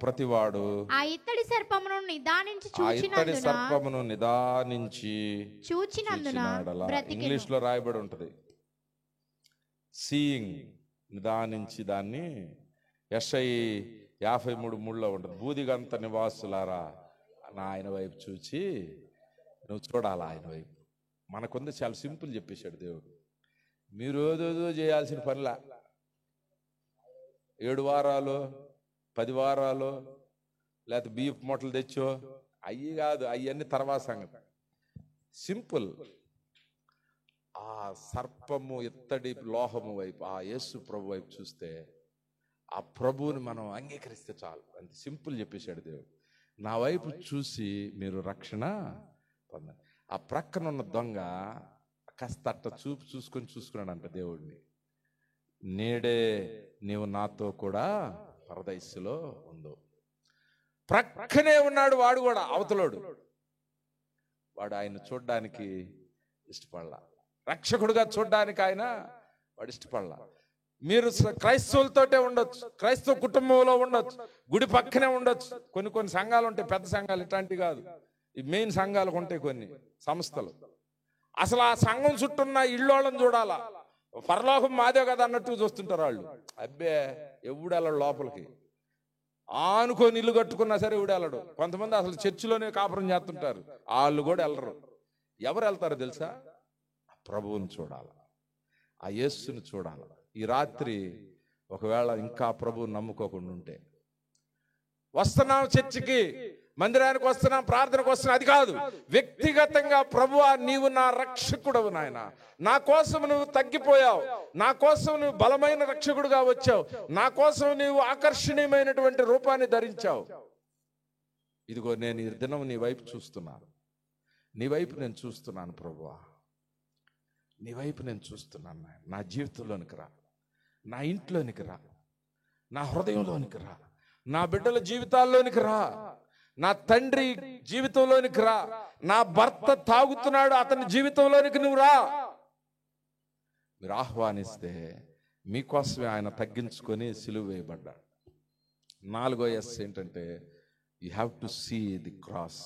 ప్రతివాడు ఆ ఇత్తడి సర్పమును నిదానించి చూచినందున ఇంగ్లీష్ లో రాయబడి ఉంటది, సీయింగ్, నిదానించి. దాన్ని యెషయా 53:3 ఉంటుంది, బూదిగంత నివాసులారా ఆయన వైపు చూచి నువ్వు చూడాలా ఆయన వైపు. మనకుంది చాలా సింపుల్ చెప్పేశాడు దేవుడు. మీరు ఏదో చేయాల్సిన పనిలా 7 వారాలు 10 వారాలు లేకపోతే బియ్యపు మూటలు తెచ్చో అయ్యి కాదు, అయ్యన్నీ తర్వాత సంగతి. సింపుల్. ఆ సర్పము ఇత్తడి లోహము వైపు, ఆ యేసు ప్రభు వైపు చూస్తే ఆ ప్రభువుని మనం అంగీకరిస్తే చాలు. అంత సింపుల్ చెప్పేశాడు దేవుడు. నా వైపు చూసి మీరు రక్షణ పొందండి. ఆ ప్రక్కనున్న దొంగ కాస్త అట్ట చూసుకున్నాడంట దేవుడిని. నేడే నీవు నాతో కూడా పరదైస్సులో ఉందో. ప్రక్కనే ఉన్నాడు వాడు కూడా, అవతలోడు. వాడు ఆయన చూడ్డానికి ఇష్టపడలా, రక్షకుడుగా చూడ్డానికి వాడు ఇష్టపడలా. మీరు క్రైస్తవులతోటే ఉండొచ్చు, క్రైస్తవ కుటుంబంలో ఉండొచ్చు, గుడి పక్కనే ఉండొచ్చు. కొన్ని సంఘాలు ఉంటాయి, పెద్ద సంఘాలు, ఇట్లాంటివి కాదు, ఈ మెయిన్ సంఘాలకు ఉంటాయి కొన్ని సంస్థలు. అసలు ఆ సంఘం చుట్టూన్న ఇళ్ళోళ్ళని చూడాలా, పరలోకం మాదే కదా అన్నట్టు చూస్తుంటారు వాళ్ళు. అబ్బే ఎవడెళ్ళడు లోపలికి, ఆనుకొని ఇల్లు కట్టుకున్నా సరే ఎవడెళ్ళడు. కొంతమంది అసలు చర్చిలోనే కాపురం చేస్తుంటారు, వాళ్ళు కూడా వెళ్ళరు. ఎవరు వెళ్తారో తెలుసా? ప్రభువుని చూడాలి, ఆ యేసుని చూడాలి. ఈ రాత్రి ఒకవేళ ఇంకా ప్రభువుని నమ్ముకోకుండా ఉంటే, వస్తున్నాం చర్చికి, మందిరానికి వస్తున్నాం, ప్రార్థనకు వస్తున్నాం, అది కాదు. వ్యక్తిగతంగా ప్రభువా నీవు నా రక్షకుడవు నాయన, నా కోసం నువ్వు తగ్గిపోయావు, నా కోసం నువ్వు బలమైన రక్షకుడుగా వచ్చావు, నా కోసం నీవు ఆకర్షణీయమైనటువంటి రూపాన్ని ధరించావు. ఇదిగో నేను ఈ దినం నీ వైపు చూస్తున్నాను, నీ వైపు నేను చూస్తున్నాను ప్రభువా, నీ వైపు నేను చూస్తున్నాను. నా జీవితంలోనికి రా, నా ఇంట్లోనికి రా, నా హృదయంలోనికి రా, నా బిడ్డల జీవితాల్లోనికి రా, నా తండ్రి జీవితంలోనికి రా, నా భర్త తాగుతున్నాడు అతని జీవితంలోనికి నువ్వు రా. మీరు ఆహ్వానిస్తే మీకోసమే ఆయన తగ్గించుకొని సిలువ వేయబడ్డాడు. 4వ ఎస్ ఏంటంటే, you have to see the cross.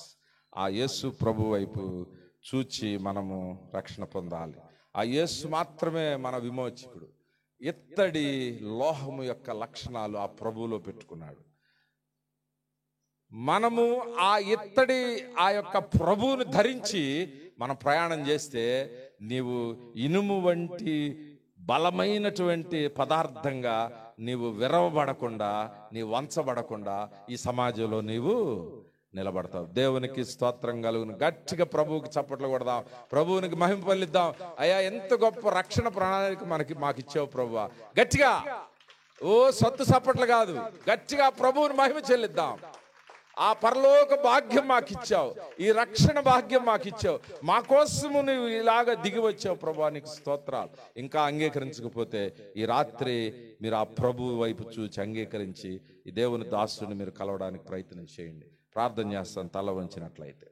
ఆ యేసు ప్రభు వైపు చూచి మనము రక్షణ పొందాలి. ఆ యేసు మాత్రమే మన విమోచకుడు. ఇత్తడి లోహము యొక్క లక్షణాలు ఆ ప్రభువులో పెట్టుకున్నాడు. మనము ఆ ఇత్తడి ఆ యొక్క ప్రభువుని ధరించి మనం ప్రయాణం చేస్తే, నీవు ఇనుము వంటి బలమైనటువంటి పదార్థంగా నీవు విరవబడకుండా, నీవు వంచబడకుండా ఈ సమాజంలో నీవు నిలబడతావు. దేవునికి స్తోత్రం కలుగును. గట్టిగా ప్రభువుకి చప్పట్లు కొడదాం, ప్రభువునికి మహిమ పలిద్దాం. అయ్యా ఎంత గొప్ప రక్షణ ప్రణాళిక మాకు ఇచ్చావు ప్రభువా. గట్టిగా సొత్తు చప్పట్లు కాదు, గట్టిగా ప్రభువుని మహిమ చెల్లిద్దాం. ఆ పరలోక భాగ్యం మాకు ఇచ్చావు, ఈ రక్షణ భాగ్యం మాకు ఇచ్చావు, మా కోసము నువ్వు ఇలాగ దిగి వచ్చావు ప్రభువా, నీకు స్తోత్రాలు. ఇంకా అంగీకరించకపోతే ఈ రాత్రి మీరు ఆ ప్రభు వైపు చూచి అంగీకరించి ఈ దేవుని దాసుని మీరు కలవడానికి ప్రయత్నం చేయండి. ప్రార్థన చేస్తాను తల వంచినట్లయితే.